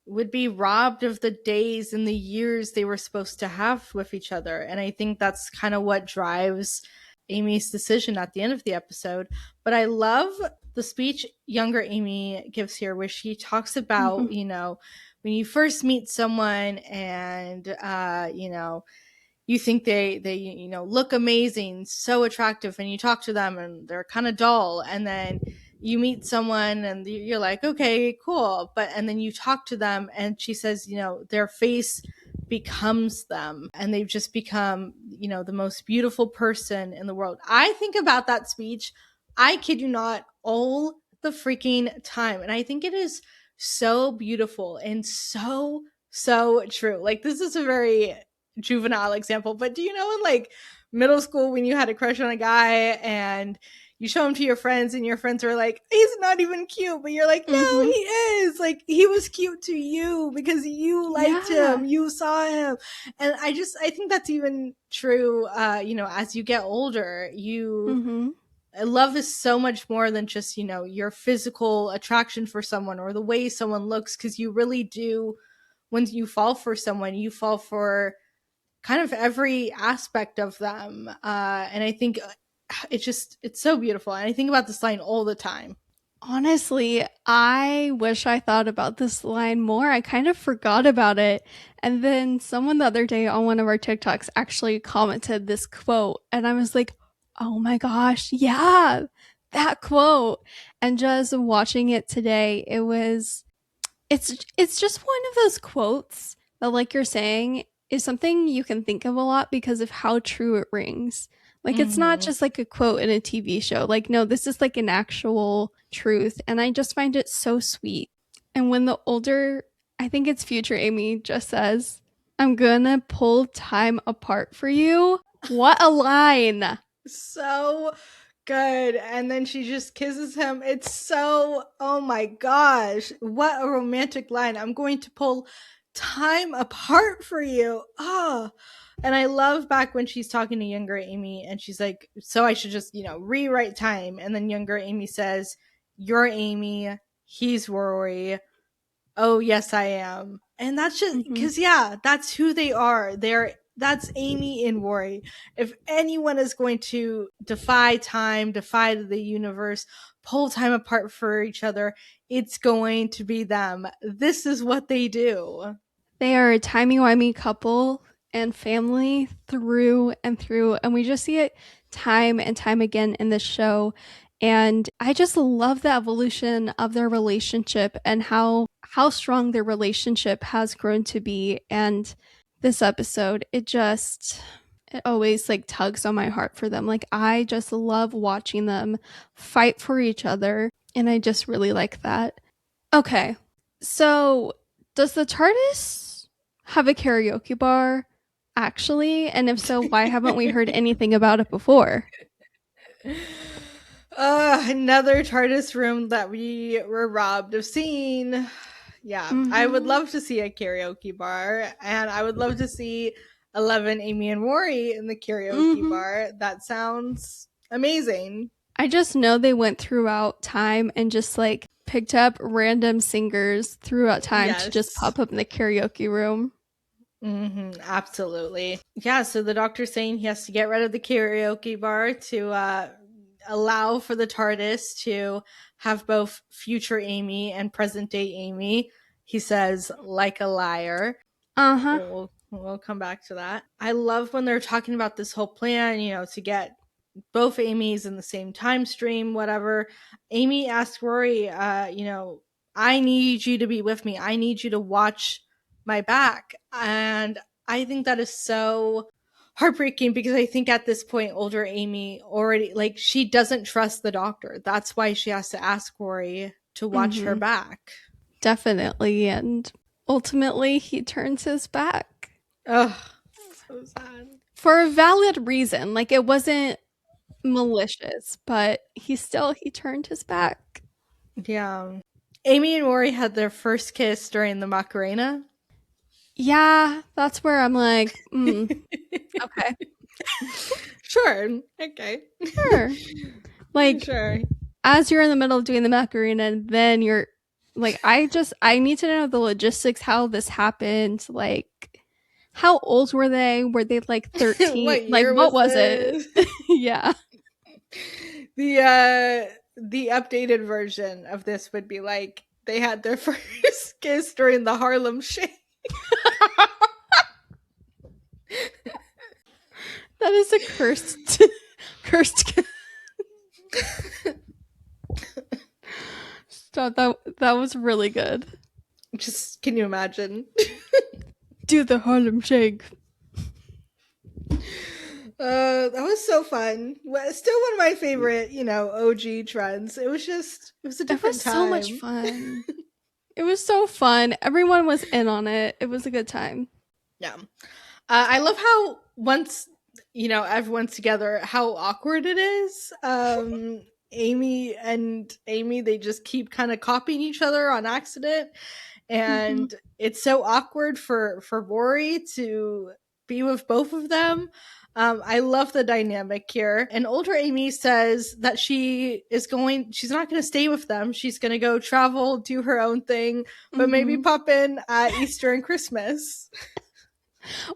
[SPEAKER 1] would be robbed of the days and the years they were supposed to have with each other. And I think that's kind of what drives Amy's decision at the end of the episode. But I love the speech younger Amy gives here, where she talks
[SPEAKER 2] Hmm.
[SPEAKER 1] about, when you first meet someone and, you think they look amazing, so attractive, and you talk to them and they're kind of dull, and then you meet someone and you're like, okay, cool, but and then you talk to them and she says, their face becomes them and they've just become, the most beautiful person in the world. I think about that speech, I kid you not, all the freaking time, and I think it is so beautiful and so true. Like, this is a very juvenile example, but do you know in like middle school when you had a crush on a guy and you show him to your friends and your friends are like, he's not even cute, but you're like, no,
[SPEAKER 2] Mm-hmm.
[SPEAKER 1] he is. Like, he was cute to you because you liked
[SPEAKER 2] Yeah.
[SPEAKER 1] him, you saw him. And I think that's even true, as you get older,
[SPEAKER 2] Mm-hmm.
[SPEAKER 1] love is so much more than just, your physical attraction for someone or the way someone looks, because you really do, when you fall for someone, you fall for kind of every aspect of them. And I think it's so beautiful. And I think about this line all the time.
[SPEAKER 2] Honestly, I wish I thought about this line more. I kind of forgot about it. And then someone the other day on one of our TikToks actually commented this quote. And I was like, oh my gosh, yeah, that quote. And just watching it today, it's just one of those quotes that, like you're saying, is something you can think of a lot because of how true it rings. Like, it's not
[SPEAKER 1] Mm-hmm.
[SPEAKER 2] just like a quote in a TV show. Like, no, this is like an actual truth. And I just find it so sweet. And when the older, I think it's future Amy, just says, I'm gonna pull time apart for you. What a line.
[SPEAKER 1] So good. And then she just kisses him. It's so, oh my gosh, what a romantic line. I'm going to pull time apart for you. Oh. And I love back when she's talking to younger Amy and she's like, so I should just, rewrite time. And then younger Amy says, you're Amy, he's Rory. Oh, yes, I am. And that's just
[SPEAKER 2] Mm-hmm.
[SPEAKER 1] because, yeah, that's who they are. That's Amy and Rory. If anyone is going to defy time, defy the universe, pull time apart for each other, it's going to be them. This is what they do.
[SPEAKER 2] They are a timey-wimey couple and family through and through, and we just see it time and time again in this show. And I just love the evolution of their relationship and how strong their relationship has grown to be. And this episode, it always like tugs on my heart for them. Like, I just love watching them fight for each other, and I just really like that. Okay. So, does the TARDIS have a karaoke bar actually? And if so, why haven't we heard anything about it before?
[SPEAKER 1] Another TARDIS room that we were robbed of seeing. Yeah, I would
[SPEAKER 2] Mhm.
[SPEAKER 1] love to see a karaoke bar, and I would love to see 11 Amy and Rory in the karaoke
[SPEAKER 2] Mhm.
[SPEAKER 1] bar. That sounds amazing.
[SPEAKER 2] I just know they went throughout time and just like picked up random singers throughout time to just
[SPEAKER 1] Yes.
[SPEAKER 2] pop up in the karaoke room.
[SPEAKER 1] Absolutely. Yeah, so the doctor's saying he has to get rid of the karaoke bar to allow for the TARDIS to have both future Amy and present day Amy. He says, like a liar.
[SPEAKER 2] Uh-huh.
[SPEAKER 1] We'll come back to that. I love when they're talking about this whole plan, to get both Amy's in the same time stream, whatever. Amy asks Rory, I need you to be with me. I need you to watch my back. And I think that is so heartbreaking because I think at this point, older Amy already, like, she doesn't trust the doctor. That's why she has to ask Rory to watch her
[SPEAKER 2] Mhm.
[SPEAKER 1] back.
[SPEAKER 2] Definitely, and ultimately he turns his back
[SPEAKER 1] Ugh, so sad.
[SPEAKER 2] for a valid reason. Like, it wasn't malicious, but he turned his back.
[SPEAKER 1] Yeah. Amy and Rory had their first kiss during the Macarena.
[SPEAKER 2] Yeah, that's where I'm like, okay,
[SPEAKER 1] Sure. Okay.
[SPEAKER 2] sure. Like,
[SPEAKER 1] Sure.
[SPEAKER 2] as you're in the middle of doing the Macarena, and then you're like, I need to know the logistics, how this happened. Like, how old were they? Were they like 13?
[SPEAKER 1] What
[SPEAKER 2] Like,
[SPEAKER 1] year
[SPEAKER 2] what
[SPEAKER 1] was
[SPEAKER 2] was it?
[SPEAKER 1] this?
[SPEAKER 2] Yeah.
[SPEAKER 1] The updated version of this would be like they had their first kiss during the Harlem Shake.
[SPEAKER 2] That is a cursed, cursed. Stop that. That was really good.
[SPEAKER 1] Just can you imagine?
[SPEAKER 2] Do the Harlem Shake.
[SPEAKER 1] That was so fun. Still one of my favorite, OG trends. It was a
[SPEAKER 2] It was
[SPEAKER 1] different
[SPEAKER 2] so much
[SPEAKER 1] time.
[SPEAKER 2] fun. It was so fun. Everyone was in on it. It was a good time.
[SPEAKER 1] Yeah. I love how once, everyone's together, how awkward it is. Amy, they just keep kind of copying each other on accident.
[SPEAKER 2] Mm-hmm.
[SPEAKER 1] And it's so awkward for Rory to be with both of them. I love the dynamic here. And older Amy says that she's not going to stay with them. She's going to go travel, do her own thing, but maybe
[SPEAKER 2] Mm-hmm.
[SPEAKER 1] pop in at Easter and Christmas.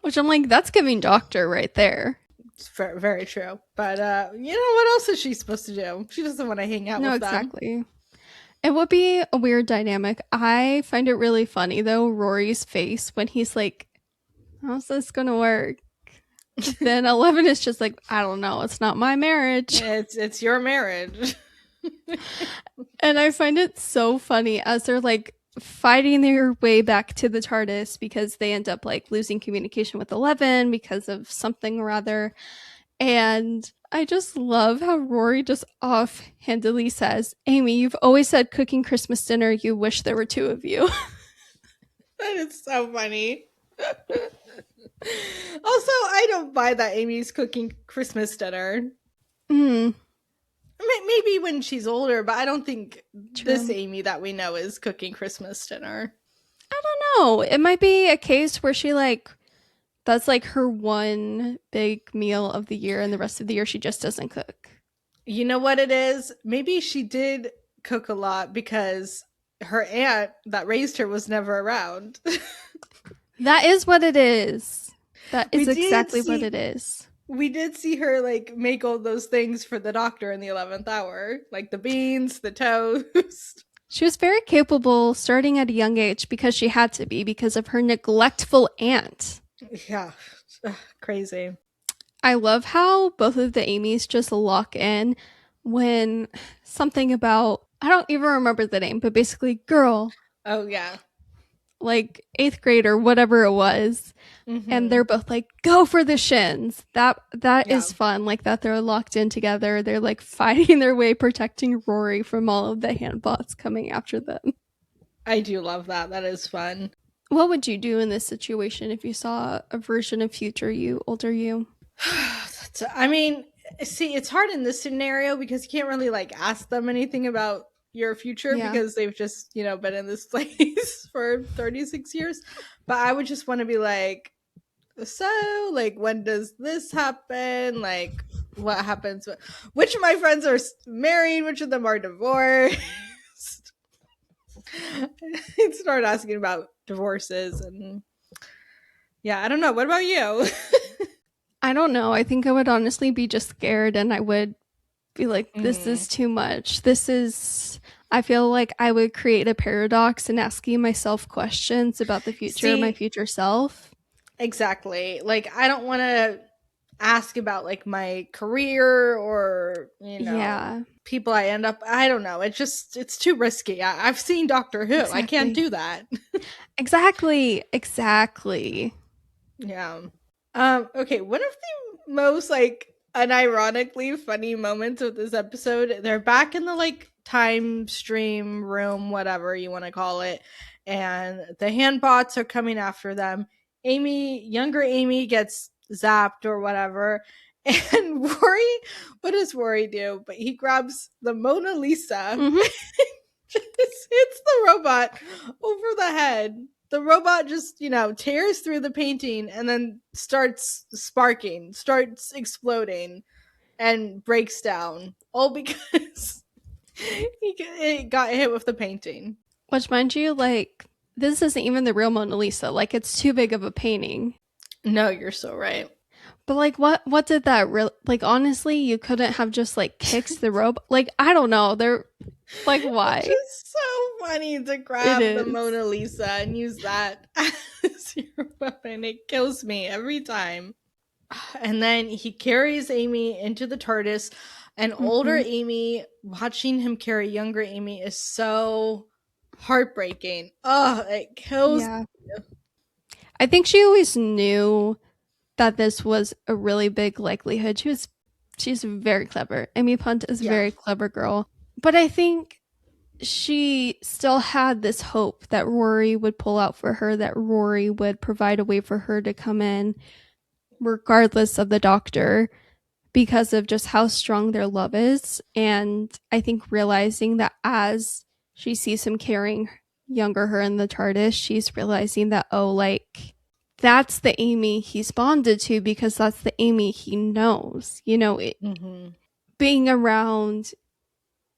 [SPEAKER 2] Which I'm like, that's giving doctor right there.
[SPEAKER 1] It's very, very true. But, what else is she supposed to do? She doesn't want to hang out
[SPEAKER 2] No,
[SPEAKER 1] with them.
[SPEAKER 2] exactly. It would be a weird dynamic. I find it really funny though, Rory's face when he's like, how's this gonna work? Then 11 is just like, I don't know, it's not my marriage.
[SPEAKER 1] It's your marriage.
[SPEAKER 2] And I find it so funny as they're like fighting their way back to the TARDIS because they end up like losing communication with 11 because of something or other. And I just love how Rory just offhandedly says, Amy, you've always said cooking Christmas dinner, you wish there were two of you.
[SPEAKER 1] That is so funny. Also, I don't buy that Amy's cooking Christmas dinner.
[SPEAKER 2] Mm,
[SPEAKER 1] Maybe when she's older, but I don't think this
[SPEAKER 2] true.
[SPEAKER 1] Amy that we know is cooking Christmas dinner.
[SPEAKER 2] I don't know. It might be a case where she like that's like her one big meal of the year and the rest of the year she just doesn't cook.
[SPEAKER 1] You know what it is? Maybe she did cook a lot because her aunt that raised her was never around.
[SPEAKER 2] That is what it is. That
[SPEAKER 1] We
[SPEAKER 2] is
[SPEAKER 1] did
[SPEAKER 2] exactly what
[SPEAKER 1] see
[SPEAKER 2] it is.
[SPEAKER 1] we did see her like make all those things for the doctor in the 11th hour, like the beans, the toast.
[SPEAKER 2] She was very capable starting at a young age because she had to be because of her neglectful aunt.
[SPEAKER 1] Yeah. Ugh, crazy.
[SPEAKER 2] I love how both of the Amy's just lock in when something about, I don't even remember the name, but basically, girl,
[SPEAKER 1] Oh yeah.
[SPEAKER 2] like 8th grade or whatever it was. And
[SPEAKER 1] Mm-hmm.
[SPEAKER 2] they're both like, go for the shins. That
[SPEAKER 1] Yeah.
[SPEAKER 2] is fun. Like that they're locked in together. They're like fighting their way, protecting Rory from all of the handbots coming after them.
[SPEAKER 1] I do love that. That is fun.
[SPEAKER 2] What would you do in this situation if you saw a version of future you, older you?
[SPEAKER 1] I mean, see, it's hard in this scenario because you can't really like ask them anything about your future
[SPEAKER 2] Yeah.
[SPEAKER 1] because they've just, been in this place for 36 years. But I would just want to be like, so, like, when does this happen? Like, what happens? Which of my friends are married? Which of them are divorced? I'd start asking about divorces and yeah, I don't know. What about you?
[SPEAKER 2] I don't know. I think I would honestly be just scared and I would be like, this
[SPEAKER 1] Mm.
[SPEAKER 2] is too much. I feel like I would create a paradox in asking myself questions about the future, my
[SPEAKER 1] See,
[SPEAKER 2] future self.
[SPEAKER 1] exactly. Like, I don't want to ask about like my career or,
[SPEAKER 2] Yeah,
[SPEAKER 1] people I don't know. It's too risky. I've seen Doctor Who. I can't
[SPEAKER 2] exactly.
[SPEAKER 1] do that.
[SPEAKER 2] Exactly.
[SPEAKER 1] Yeah. Okay, one of the most like unironically funny moments of this episode, they're back in the like time stream room, whatever you want to call it, and the handbots are coming after them. Younger Amy gets zapped or whatever. And Rory, what does Rory do? But he grabs the Mona Lisa,
[SPEAKER 2] Hmm.
[SPEAKER 1] just hits the robot over the head. The robot just, tears through the painting and then starts sparking, starts exploding, and breaks down. All because it got hit with the painting.
[SPEAKER 2] Which, mind you, like, this isn't even the real Mona Lisa. Like, it's too big of a painting.
[SPEAKER 1] No, you're so right.
[SPEAKER 2] But like, what did that real? Like, honestly, you couldn't have just like kicked the robot. Like, I don't know. They're like,
[SPEAKER 1] It's
[SPEAKER 2] why?
[SPEAKER 1] just so funny to
[SPEAKER 2] It
[SPEAKER 1] grab the
[SPEAKER 2] is.
[SPEAKER 1] Mona Lisa and use that as your weapon. It kills me every time. And then he carries Amy into the TARDIS, and older
[SPEAKER 2] Mhm.
[SPEAKER 1] Amy, watching him carry younger Amy is so heartbreaking. Oh, it kills.
[SPEAKER 2] Yeah. I think she always knew that this was a really big likelihood. She's very clever. Amy Punt is a
[SPEAKER 1] Yeah.
[SPEAKER 2] very clever girl. But I think she still had this hope that Rory would pull out for her, that Rory would provide a way for her to come in, regardless of the doctor, because of just how strong their love is. And I think realizing that as she sees him carrying younger her in the TARDIS, she's realizing that, oh, like, that's the Amy he's bonded to because that's the Amy he knows.
[SPEAKER 1] Mm-hmm.
[SPEAKER 2] Being around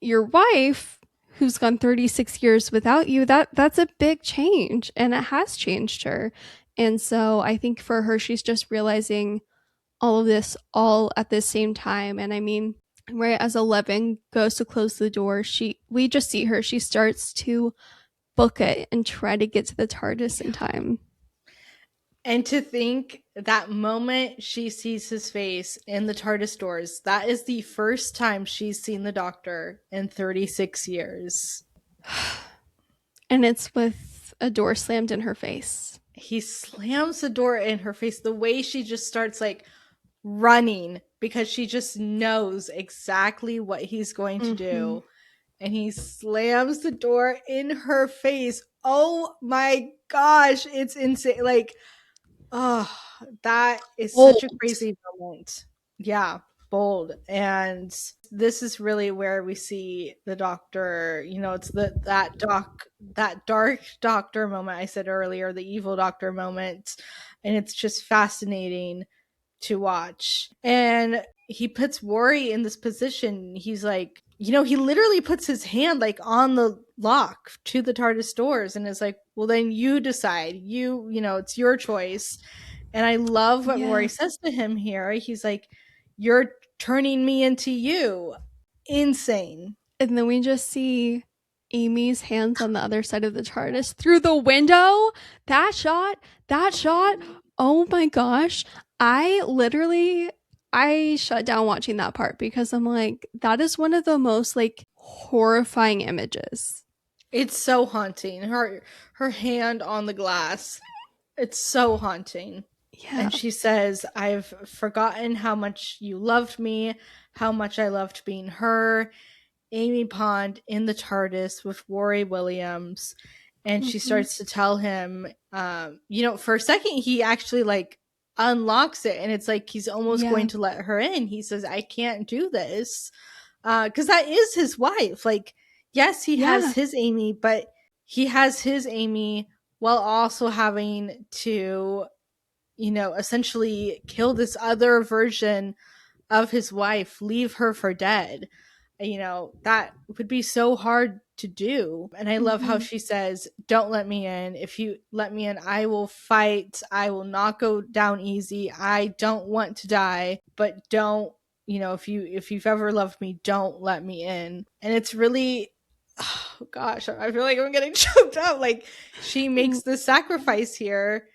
[SPEAKER 2] your wife who's gone 36 years without you, that's a big change, and it has changed her. And so I think for her, she's just realizing all of this all at the same time. And I mean, right as 11 goes to close the door, we just see her, she starts to book it and try to get to the TARDIS in time.
[SPEAKER 1] And to think that moment she sees his face in the TARDIS doors, that is the first time she's seen the doctor in 36 years.
[SPEAKER 2] And it's with a door slammed in her face.
[SPEAKER 1] He slams the door in her face, the way she just starts like running because she just knows exactly what he's going to
[SPEAKER 2] Mm-hmm.
[SPEAKER 1] do. And he slams the door in her face. Oh my gosh, it's insane. Like, oh, that is such a
[SPEAKER 2] Old.
[SPEAKER 1] crazy moment. Yeah, bold. And this is really where we see the doctor, it's that dark doctor moment I said earlier, the evil doctor moment. And it's just fascinating to watch. And he puts Rory in this position. He's like, he literally puts his hand like on the lock to the TARDIS doors and is like, well, then you decide. It's your choice. And I love what Rory
[SPEAKER 2] Yeah.
[SPEAKER 1] says to him here. He's like, you're turning me into you. Insane.
[SPEAKER 2] And then we just see Amy's hands on the other side of the TARDIS through the window. That shot. Oh my gosh. I shut down watching that part because I'm like, that is one of the most like horrifying images.
[SPEAKER 1] It's so haunting. Her hand on the glass. It's so haunting.
[SPEAKER 2] Yeah.
[SPEAKER 1] And she says, I've forgotten how much you loved me, how much I loved being her. Amy Pond in the TARDIS with Rory Williams. And she
[SPEAKER 2] Mm-hmm.
[SPEAKER 1] starts to tell him, for a second, he actually like unlocks it. And it's like he's almost
[SPEAKER 2] Yeah.
[SPEAKER 1] going to let her in. He says, I can't do this. Because that is his wife. Like, yes, he has
[SPEAKER 2] Yeah.
[SPEAKER 1] his Amy, but he has his Amy while also having to essentially kill this other version of his wife, leave her for dead. That would be so hard to do. And I love how
[SPEAKER 2] Mm-hmm.
[SPEAKER 1] she says, don't let me in. If you let me in, I will fight. I will not go down easy. I don't want to die, but don't, if you've ever loved me, don't let me in. And it's really, oh gosh, I feel like I'm getting choked up. Like, she makes the sacrifice here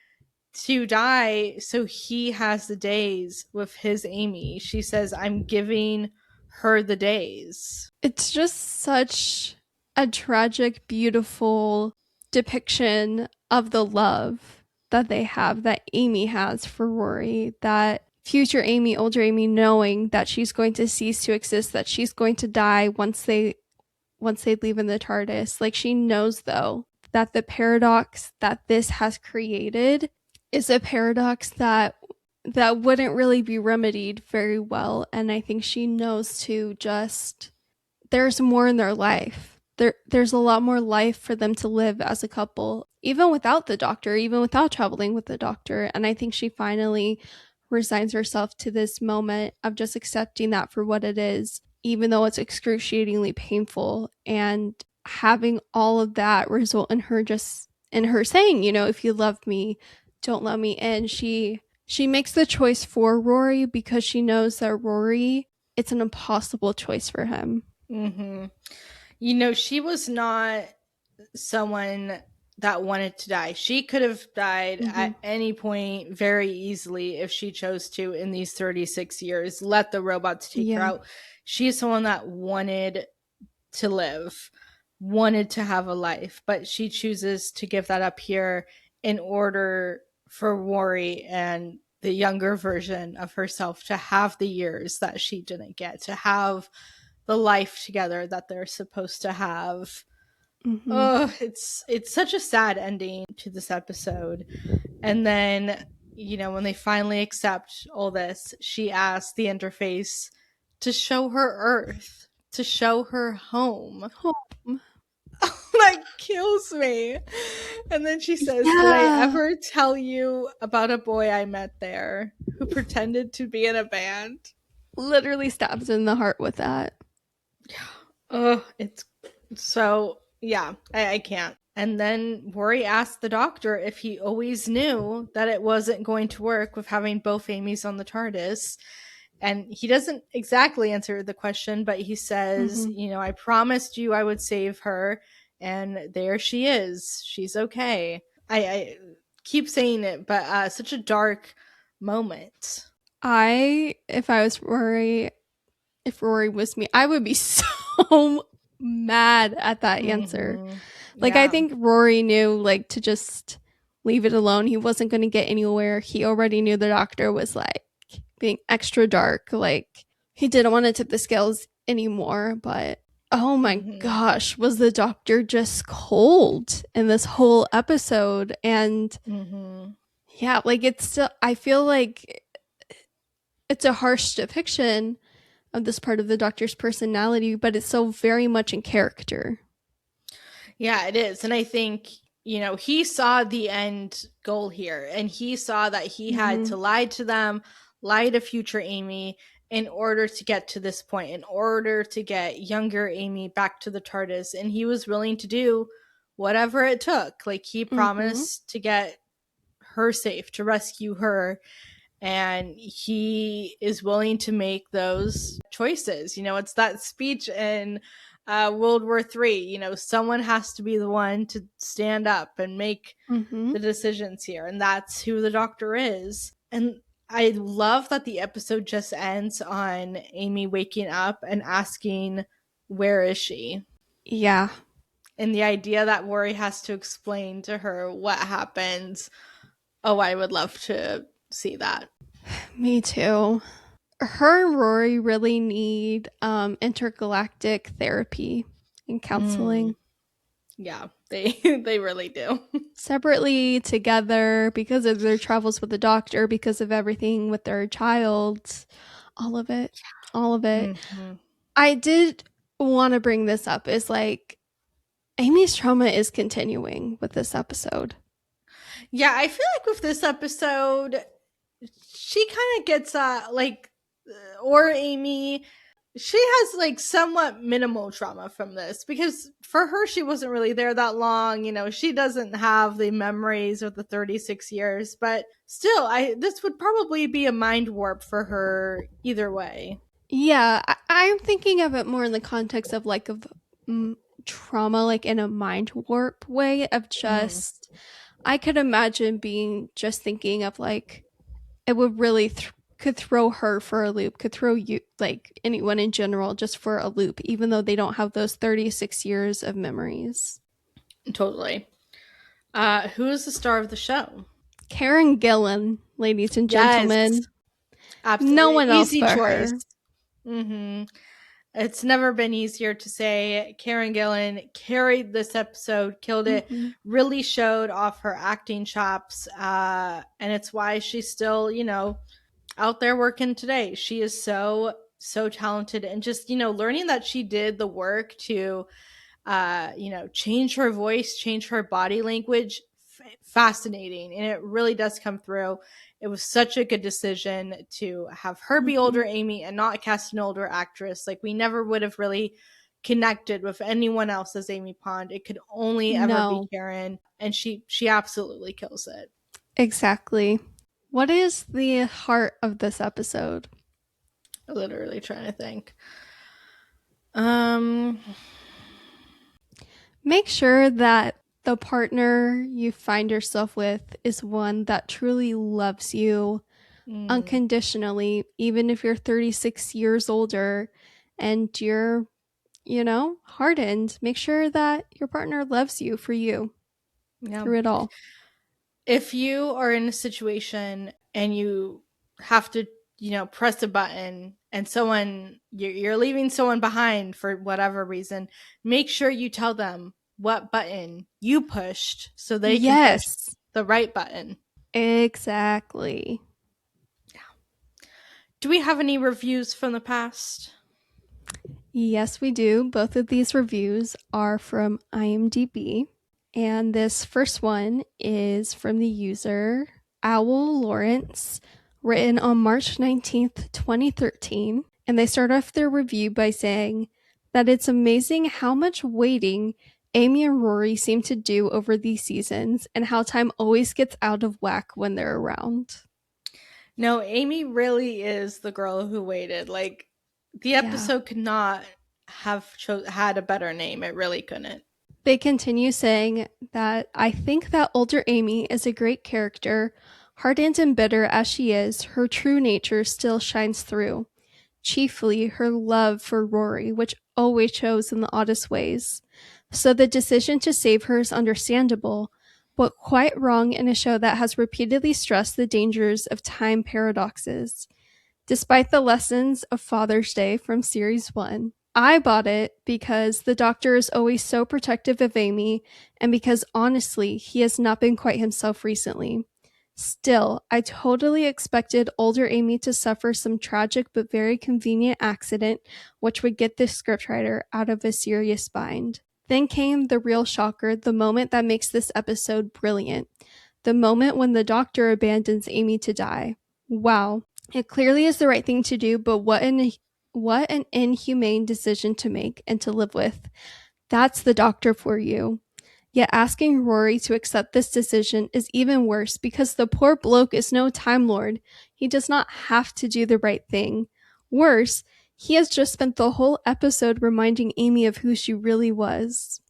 [SPEAKER 1] to die so he has the days with his Amy. She says, I'm giving her the days.
[SPEAKER 2] It's just such a tragic, beautiful depiction of the love that they have, that Amy has for Rory, that future Amy, older Amy, knowing that she's going to cease to exist, that she's going to die once they leave in the TARDIS. Like, she knows though that the paradox that this has created is a paradox that wouldn't really be remedied very well. And I think she knows to just, there's more in their life. There's a lot more life for them to live as a couple, even without the doctor, even without traveling with the doctor. And I think she finally resigns herself to this moment of just accepting that for what it is, even though it's excruciatingly painful. And having all of that result in her just in her saying, if you love me, don't let me in. She makes the choice for Rory because she knows that Rory, it's an impossible choice for him.
[SPEAKER 1] Mm-hmm. She was not someone that wanted to die. She could have died
[SPEAKER 2] Mm-hmm.
[SPEAKER 1] at any point very easily if she chose to in these 36 years. Let the robots take her
[SPEAKER 2] Yeah.
[SPEAKER 1] out. She's someone that wanted to live, wanted to have a life, but she chooses to give that up here in order for Worry and the younger version of herself to have the years that she didn't get, to have the life together that they're supposed to have.
[SPEAKER 2] Mm-hmm.
[SPEAKER 1] Oh, it's such a sad ending to this episode. And then, when they finally accept all this, she asks the interface to show her Earth, to show her home.
[SPEAKER 2] Home.
[SPEAKER 1] That kills me. And then she says, "Did I
[SPEAKER 2] Yeah.
[SPEAKER 1] ever tell you about a boy I met there who pretended to be in a band?"
[SPEAKER 2] Literally stabs in the heart with that.
[SPEAKER 1] Oh, it's so, yeah, I can't. And then Rory asked the doctor if he always knew that it wasn't going to work with having both Amy's on the TARDIS. And he doesn't exactly answer the question, but he says,
[SPEAKER 2] Mm-hmm.
[SPEAKER 1] I promised you I would save her. And there she is. She's okay. I keep saying it, but such a dark moment.
[SPEAKER 2] If I was Rory, if Rory was me, I would be so mad at that answer.
[SPEAKER 1] Mm-hmm.
[SPEAKER 2] Like, I
[SPEAKER 1] Yeah.
[SPEAKER 2] think Rory knew, like, to just leave it alone. He wasn't going to get anywhere. He already knew the doctor was, like, being extra dark. Like, he didn't want to tip the scales anymore. But, oh my
[SPEAKER 1] Mm-hmm.
[SPEAKER 2] gosh, was the doctor just cold in this whole episode? And
[SPEAKER 1] Mm-hmm.
[SPEAKER 2] yeah, like, it's still, I feel like it's a harsh depiction of this part of the doctor's personality, but it's so very much in character.
[SPEAKER 1] Yeah, it is. And I think, he saw the end goal here, and he saw that he had
[SPEAKER 2] Mm-hmm.
[SPEAKER 1] to lie to them, lie to future Amy in order to get to this point, in order to get younger Amy back to the TARDIS. And he was willing to do whatever it took. Like, he
[SPEAKER 2] Mm-hmm.
[SPEAKER 1] promised to get her safe, to rescue her. And he is willing to make those choices. It's that speech in World War III. Someone has to be the one to stand up and make
[SPEAKER 2] Mm-hmm.
[SPEAKER 1] the decisions here, and that's who the doctor is. And I love that the episode just ends on Amy waking up and asking, "Where is she?"
[SPEAKER 2] Yeah.
[SPEAKER 1] And the idea that Worry has to explain to her what happened. Oh, I would love to see that.
[SPEAKER 2] Me too. Her and Rory really need intergalactic therapy and
[SPEAKER 1] Mm.
[SPEAKER 2] counseling.
[SPEAKER 1] Yeah, they they really do.
[SPEAKER 2] Separately, together, because of their travels with the doctor, because of everything with their child, all of it. All of it.
[SPEAKER 1] Mm-hmm.
[SPEAKER 2] I did want to bring this up is like Amy's trauma is continuing with this episode.
[SPEAKER 1] Yeah, I feel like with this episode, she kind of gets or Amy, she has like somewhat minimal trauma from this, because for her, she wasn't really there that long. She doesn't have the memories of the 36 years, but still, this would probably be a mind warp for her either way.
[SPEAKER 2] Yeah, I'm thinking of it more in the context of like of trauma, like in a mind warp way of
[SPEAKER 1] Mm,
[SPEAKER 2] just. I could imagine being just thinking of like it would really could throw her for a loop, could throw you like anyone in general just for a loop, even though they don't have those 36 years of memories.
[SPEAKER 1] totally. Who is the star of the show?
[SPEAKER 2] Karen Gillan, ladies and
[SPEAKER 1] Yes,
[SPEAKER 2] gentlemen, no
[SPEAKER 1] absolutely.
[SPEAKER 2] one else
[SPEAKER 1] Easy
[SPEAKER 2] but
[SPEAKER 1] choice.
[SPEAKER 2] her.
[SPEAKER 1] Mm-hmm. It's never been easier to say. Karen Gillan carried this episode, killed it,
[SPEAKER 2] Mm-hmm.
[SPEAKER 1] really showed off her acting chops. And it's why she's still, out there working today. She is so, so talented. And just, learning that she did the work to, change her voice, change her body language, fascinating. And it really does come through. It was such a good decision to have her be
[SPEAKER 2] Mm-hmm.
[SPEAKER 1] older Amy and not cast an older actress. Like, we never would have really connected with anyone else as Amy Pond. It could only ever be
[SPEAKER 2] No,
[SPEAKER 1] Karen, and she absolutely kills it.
[SPEAKER 2] exactly. What is the heart of this episode?
[SPEAKER 1] Literally trying to think. Um
[SPEAKER 2] Make sure that the partner you find yourself with is one that truly loves you
[SPEAKER 1] Mm,
[SPEAKER 2] unconditionally, even if you're 36 years older and you're, hardened. Make sure that your partner loves you for you
[SPEAKER 1] yeah.
[SPEAKER 2] through it all.
[SPEAKER 1] If you are in a situation and you have to, press a button and you're leaving someone behind for whatever reason, make sure you tell them what button you pushed so they can push
[SPEAKER 2] Yes,
[SPEAKER 1] the right button.
[SPEAKER 2] exactly.
[SPEAKER 1] Do we have any reviews from the past?
[SPEAKER 2] Yes, we do. Both of these reviews are from IMDb. And this first one is from the user Owl Lawrence, written on March 19th, 2013. And they start off their review by saying that it's amazing how much waiting Amy and Rory seem to do over these seasons and how time always gets out of whack when they're around.
[SPEAKER 1] No, Amy really is the girl who waited. Like, the
[SPEAKER 2] Yeah.
[SPEAKER 1] episode could not have had a better name. It really couldn't.
[SPEAKER 2] They continue saying that I think that older Amy is a great character. Hardened and bitter as she is, her true nature still shines through. Chiefly her love for Rory, which always shows in the oddest ways. So the decision to save her is understandable, but quite wrong in a show that has repeatedly stressed the dangers of time paradoxes. Despite the lessons of Father's Day from Series 1, I bought it because the Doctor is always so protective of Amy, and because honestly, he has not been quite himself recently. Still, I totally expected older Amy to suffer some tragic but very convenient accident which would get the scriptwriter out of a serious bind. Then came the real shocker, the moment that makes this episode brilliant. The moment when the Doctor abandons Amy to die. Wow. It clearly is the right thing to do, but what an inhumane decision to make and to live with. That's the Doctor for you. Yet asking Rory to accept this decision is even worse because the poor bloke is no Time Lord. He does not have to do the right thing. Worse, he has just spent the whole episode reminding Amy of who she really was.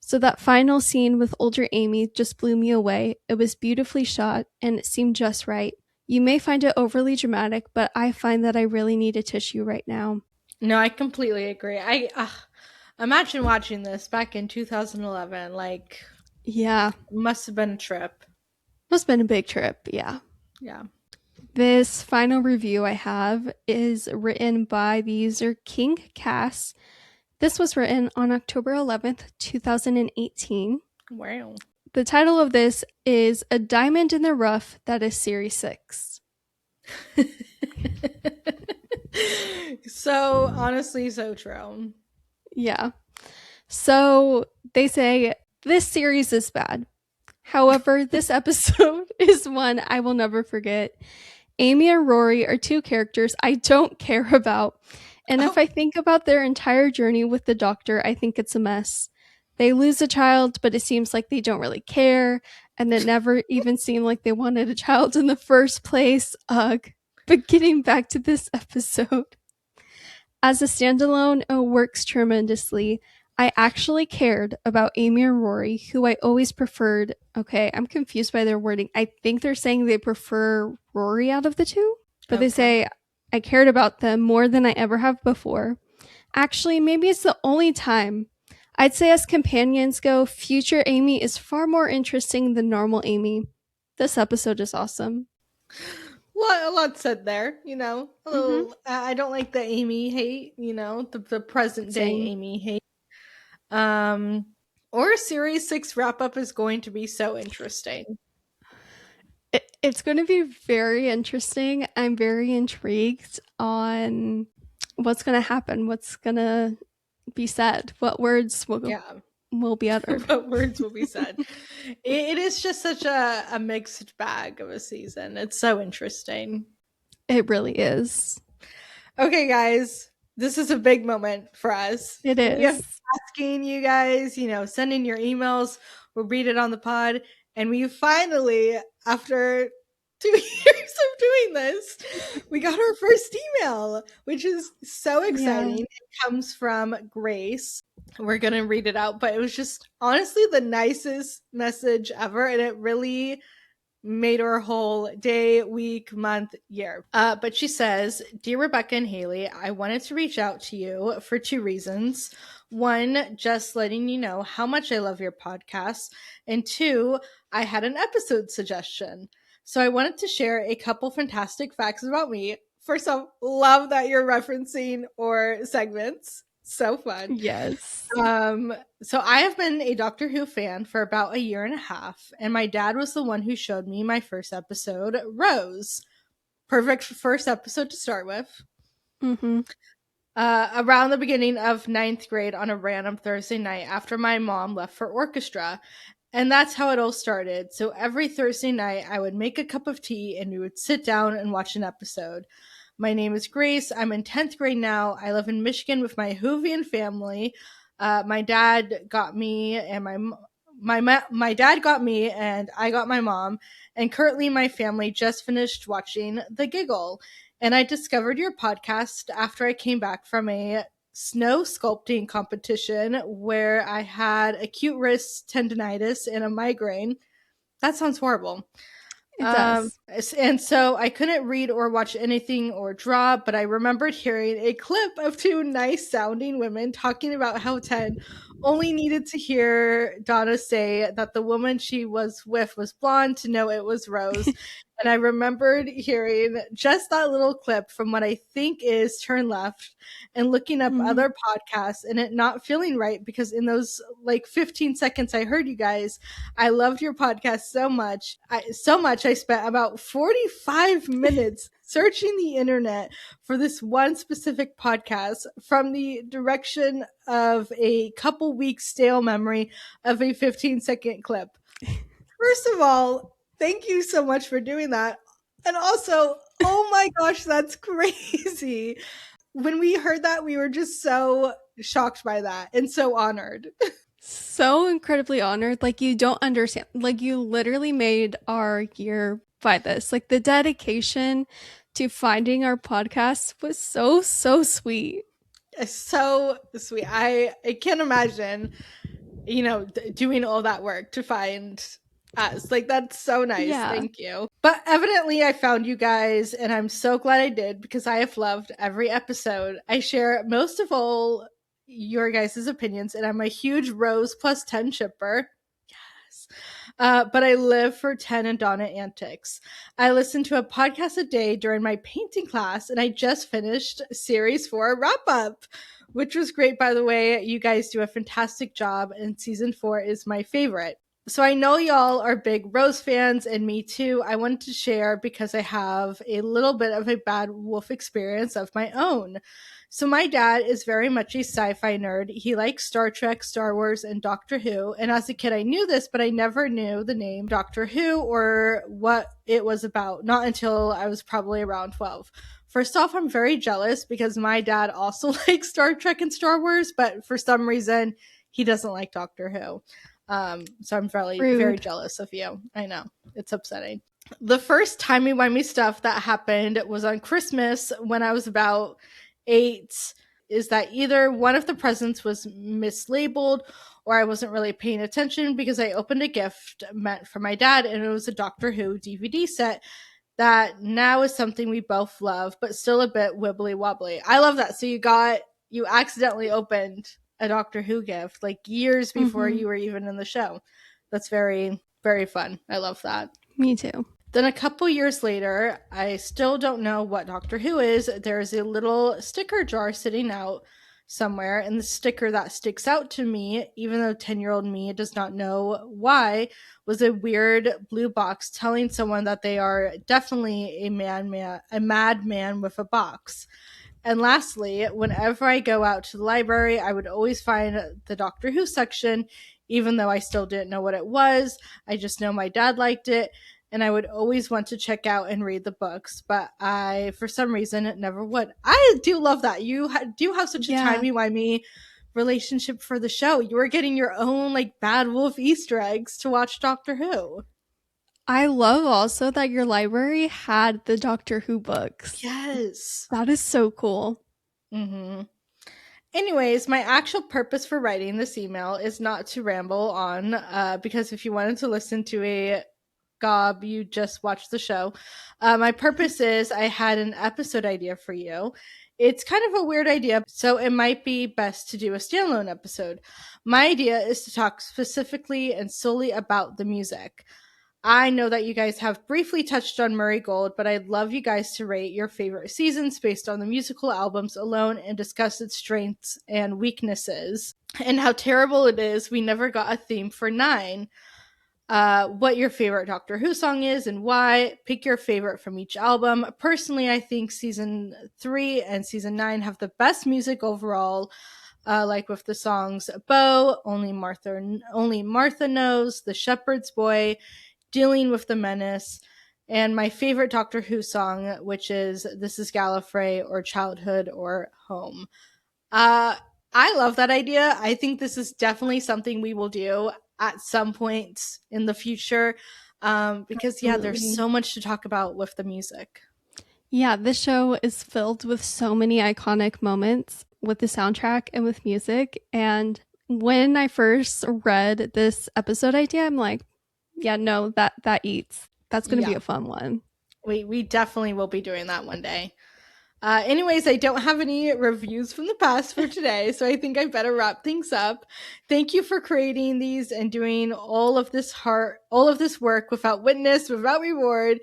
[SPEAKER 2] So that final scene with older Amy just blew me away. It was beautifully shot and it seemed just right. You may find it overly dramatic, but I find that I really need a tissue right now.
[SPEAKER 1] No, I completely agree. I imagine watching this back in 2011. Like,
[SPEAKER 2] Yeah,
[SPEAKER 1] must have been a trip.
[SPEAKER 2] must have been a big trip. Yeah.
[SPEAKER 1] Yeah.
[SPEAKER 2] This final review I have is written by the user King Cass. This was written on October 11th, 2018.
[SPEAKER 1] Wow.
[SPEAKER 2] The title of this is A Diamond in the Rough That is Series 6.
[SPEAKER 1] So honestly, so true.
[SPEAKER 2] Yeah. So they say this series is bad. However, this episode is one I will never forget. Amy and Rory are two characters I don't care about. And if
[SPEAKER 1] Oh,
[SPEAKER 2] I think about their entire journey with the Doctor, I think it's a mess. They lose a child, but it seems like they don't really care. And it never even seemed like they wanted a child in the first place. Ugh. But getting back to this episode, as a standalone, it works tremendously. I actually cared about Amy and Rory, who I always preferred. Okay, I'm confused by their wording. I think they're saying they prefer Rory out of the two, but they
[SPEAKER 1] okay.
[SPEAKER 2] say I cared about them more than I ever have before. Actually, maybe it's the only time. I'd say, as companions go, future Amy is far more interesting than normal Amy. This episode is awesome.
[SPEAKER 1] A lot said there, A
[SPEAKER 2] Mm-hmm.
[SPEAKER 1] little. I don't like the Amy hate, the present day
[SPEAKER 2] Same.
[SPEAKER 1] Amy hate. Um, or Series 6 wrap up is going to be so interesting.
[SPEAKER 2] It's going to be very interesting. I'm very intrigued on what's going to happen, what's going to be said, what words
[SPEAKER 1] Yeah.
[SPEAKER 2] will be uttered.
[SPEAKER 1] What words will be said. It is just such a mixed bag of a season. It's so interesting.
[SPEAKER 2] It really is.
[SPEAKER 1] Okay, guys, this is a big moment for us.
[SPEAKER 2] It
[SPEAKER 1] We have been
[SPEAKER 2] is.
[SPEAKER 1] asking you guys, send in your emails. We'll read it on the pod. And we finally, after 2 years of doing this, we got our first email, which is so
[SPEAKER 2] Yeah.
[SPEAKER 1] exciting. It comes from Grace. We're going to read it out, but it was just honestly the nicest message ever. And it really made our whole day, week, month, year. But she says, Dear Rebecca and Haley, I wanted to reach out to you for two reasons. One, just letting you know how much I love your podcast. And two, I had an episode suggestion. So I wanted to share a couple fantastic facts about me. First off, love that you're referencing or segments. So fun.
[SPEAKER 2] Yes.
[SPEAKER 1] So I have been a Doctor Who fan for about a year and a half, and my dad was the one who showed me my first episode, Rose. Perfect first episode to start with.
[SPEAKER 2] Mm-hmm.
[SPEAKER 1] Around the beginning of ninth grade on a random Thursday night after my mom left for orchestra. And that's how it all started. So every Thursday night, I would make a cup of tea and we would sit down and watch an episode. My name is Grace. I'm in 10th grade now. I live in Michigan with my Whovian family. My dad got me and my dad got me and I got my mom. And currently my family just finished watching The Giggle. And I discovered your podcast after I came back from a snow sculpting competition where I had acute wrist tendonitis and a migraine. That sounds horrible.
[SPEAKER 2] It does.
[SPEAKER 1] And so I couldn't read or watch anything or draw, but I remembered hearing a clip of two nice sounding women talking about how Ted only needed to hear Donna say that the woman she was with was blonde to know it was Rose. And I remembered hearing just that little clip from what I think is Turn Left and looking up
[SPEAKER 2] Mm-hmm.
[SPEAKER 1] other podcasts and it not feeling right because in those like 15 seconds I heard you guys, I loved your podcast so much. I spent about 45 minutes searching the internet for this one specific podcast from the direction of a couple weeks stale memory of a 15-second clip. First of all, thank you so much for doing that. And also, oh my gosh, that's crazy. When we heard that, we were just so shocked by that and so honored.
[SPEAKER 2] So incredibly honored. Like, you don't understand. Like, you literally made our year by this. Like, the dedication to finding our podcast was so, so sweet.
[SPEAKER 1] It's so sweet. I can't imagine, doing all that work to find us. Like, that's so nice.
[SPEAKER 2] Yeah.
[SPEAKER 1] Thank you. But evidently, I found you guys, and I'm so glad I did because I have loved every episode. I share most of all your guys' opinions, and I'm a huge Rose plus 10 shipper. Yes. But I live for 10 and Donna antics. I listen to a podcast a day during my painting class, and I just finished series 4 wrap up, which was great, by the way. You guys do a fantastic job, and season 4 is my favorite. So I know y'all are big Rose fans, and me too. I wanted to share because I have a little bit of a bad wolf experience of my own. So my dad is very much a sci-fi nerd. He likes Star Trek, Star Wars, and Doctor Who. And as a kid, I knew this, but I never knew the name Doctor Who or what it was about. Not until I was probably around 12. First off, I'm very jealous because my dad also likes Star Trek and Star Wars, but for some reason, he doesn't like Doctor Who. So I'm very, very
[SPEAKER 2] Rude.
[SPEAKER 1] jealous of you. I know. It's upsetting. The first timey-wimey stuff that happened was on Christmas when I was about 8, is that either one of the presents was mislabeled or I wasn't really paying attention because I opened a gift meant for my dad and it was a Doctor Who DVD set that now is something we both love, but still a bit wibbly wobbly. I love that. So you accidentally opened a Doctor Who gift like years before
[SPEAKER 2] Mm-hmm.
[SPEAKER 1] you were even in the show. That's very, very fun. I love that.
[SPEAKER 2] Me too.
[SPEAKER 1] Then a couple years later, I still don't know what Doctor Who is. There's a little sticker jar sitting out somewhere, and the sticker that sticks out to me, even though 10-year-old me does not know why, was a weird blue box telling someone that they are definitely a madman with a box. And lastly, whenever I go out to the library, I would always find the Doctor Who section, even though I still didn't know what it was. I just know my dad liked it, and I would always want to check out and read the books, but I, for some reason, never would. I do love that. You do have such a
[SPEAKER 2] Yeah.
[SPEAKER 1] timey-wimey relationship for the show. You were getting your own, like, Bad Wolf Easter eggs to watch Doctor Who.
[SPEAKER 2] I love also that your library had the Doctor Who books.
[SPEAKER 1] Yes.
[SPEAKER 2] That is so cool.
[SPEAKER 1] Mm-hmm. Anyways, my actual purpose for writing this email is not to ramble on, because if you wanted to listen to a gob, you just watched the show. My purpose is I had an episode idea for you. It's kind of a weird idea, so it might be best to do a standalone episode. My idea is to talk specifically and solely about the music. I know that you guys have briefly touched on Murray Gold, but I'd love you guys to rate your favorite seasons based on the musical albums alone and discuss its strengths and weaknesses and how terrible it is we never got a theme for 9. What your favorite Doctor Who song is and why. Pick your favorite from each album. Personally, I think season 3 and season 9 have the best music overall. Like with the songs Bo, Only Martha Knows, The Shepherd's Boy, Dealing with the Menace, and my favorite Doctor Who song, which is This is Gallifrey or Childhood or Home. Uh, I love that idea. I think this is definitely something we will do at some point in the future, because, yeah, there's
[SPEAKER 2] Absolutely.
[SPEAKER 1] so much to talk about with the music.
[SPEAKER 2] Yeah, this show is filled with so many iconic moments with the soundtrack and with music. And when I first read this episode idea, I'm like, yeah, no, that eats. That's going to be
[SPEAKER 1] Yeah,
[SPEAKER 2] a fun one.
[SPEAKER 1] we definitely will be doing that one day. Anyways, I don't have any reviews from the past for today, so I think I better wrap things up. Thank you for creating these and doing all of this work without witness, without reward,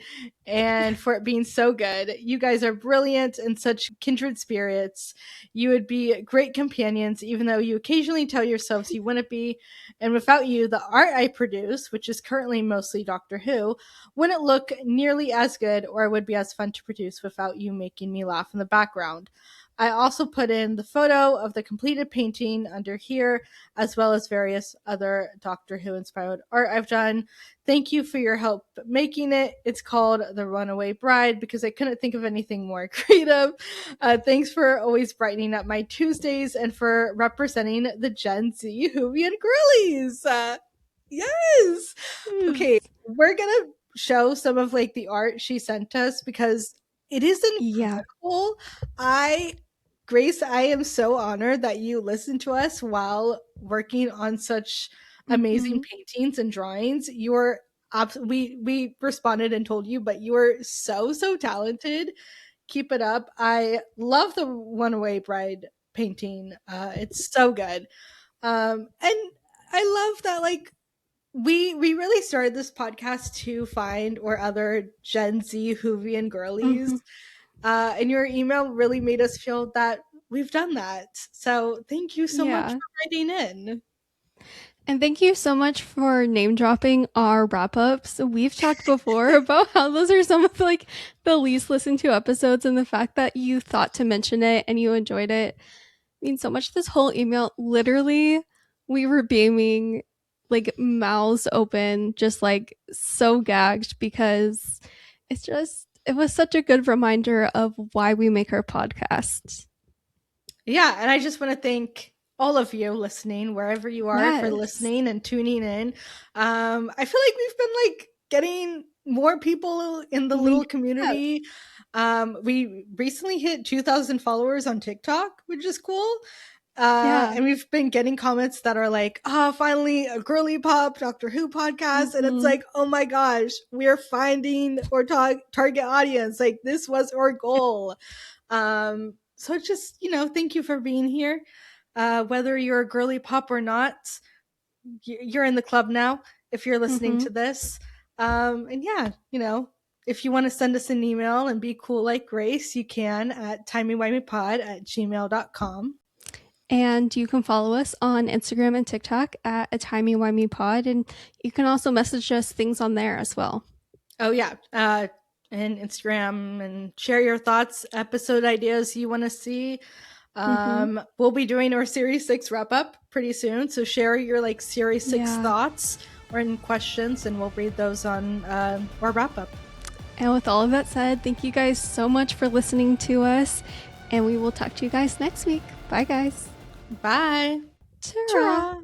[SPEAKER 1] and for it being so good. You guys are brilliant and such kindred spirits. You would be great companions, even though you occasionally tell yourselves you wouldn't be. And without you, the art I produce, which is currently mostly Doctor Who, wouldn't look nearly as good or would be as fun to produce without you making me laugh in the background. I also put in the photo of the completed painting under here, as well as various other Doctor Who inspired art I've done. Thank you for your help making it. It's called The Runaway Bride because I couldn't think of anything more creative. Thanks for always brightening up my Tuesdays and for representing the Gen Z Whovian girlies. Yes. Okay,
[SPEAKER 2] Yes.
[SPEAKER 1] we're gonna show some of like the art she sent us because it is
[SPEAKER 2] Yeah.
[SPEAKER 1] incredible. I Grace, I am so honored that you listened to us while working on such amazing
[SPEAKER 2] Hmm.
[SPEAKER 1] paintings and drawings. You're we responded and told you, but you are so talented. Keep it up. I love the Runaway Bride painting. It's so good. And I love that like we really started this podcast to find or other Gen Z Whovian
[SPEAKER 2] Hmm.
[SPEAKER 1] girlies. And your email really made us feel that we've done that. So thank you so much
[SPEAKER 2] Yeah.
[SPEAKER 1] for writing in.
[SPEAKER 2] And thank you so much for name dropping our wrap ups. We've talked before about how those are some of like the least listened to episodes, and the fact that you thought to mention it and you enjoyed it means so much. This whole email, literally, we were beaming, like mouths open, just like so gagged because it was such a good reminder of why we make our podcast.
[SPEAKER 1] Yeah, and I just want to thank all of you listening, wherever you are, for
[SPEAKER 2] Yes.
[SPEAKER 1] listening and tuning in. I feel like we've been like getting more people in the
[SPEAKER 2] We
[SPEAKER 1] little
[SPEAKER 2] have.
[SPEAKER 1] community. We recently hit 2,000 followers on TikTok, which is cool.
[SPEAKER 2] Yeah.
[SPEAKER 1] And we've been getting comments that are like, oh, finally a girly pop Doctor Who podcast. And it's
[SPEAKER 2] Hmm.
[SPEAKER 1] like, oh my gosh, we're finding our target audience. Like, this was our goal. So just, thank you for being here. Whether you're a girly pop or not, you're in the club now if you're listening
[SPEAKER 2] Hmm.
[SPEAKER 1] to this. And yeah, if you want to send us an email and be cool like Grace, you can at timeyWimeyPod@gmail.com.
[SPEAKER 2] And you can follow us on Instagram and TikTok at a timey pod, and you can also message us things on there as well.
[SPEAKER 1] Oh yeah, and Instagram and share your thoughts, episode ideas you want to see.
[SPEAKER 2] Hmm.
[SPEAKER 1] We'll be doing our Series 6 wrap up pretty soon, so share your like Series 6
[SPEAKER 2] Yeah.
[SPEAKER 1] thoughts or any questions, and we'll read those on our wrap up.
[SPEAKER 2] And with all of that said, thank you guys so much for listening to us, and we will talk to you guys next week. Bye, guys.
[SPEAKER 1] Bye.
[SPEAKER 2] Ta-ra.
[SPEAKER 1] Ta-ra.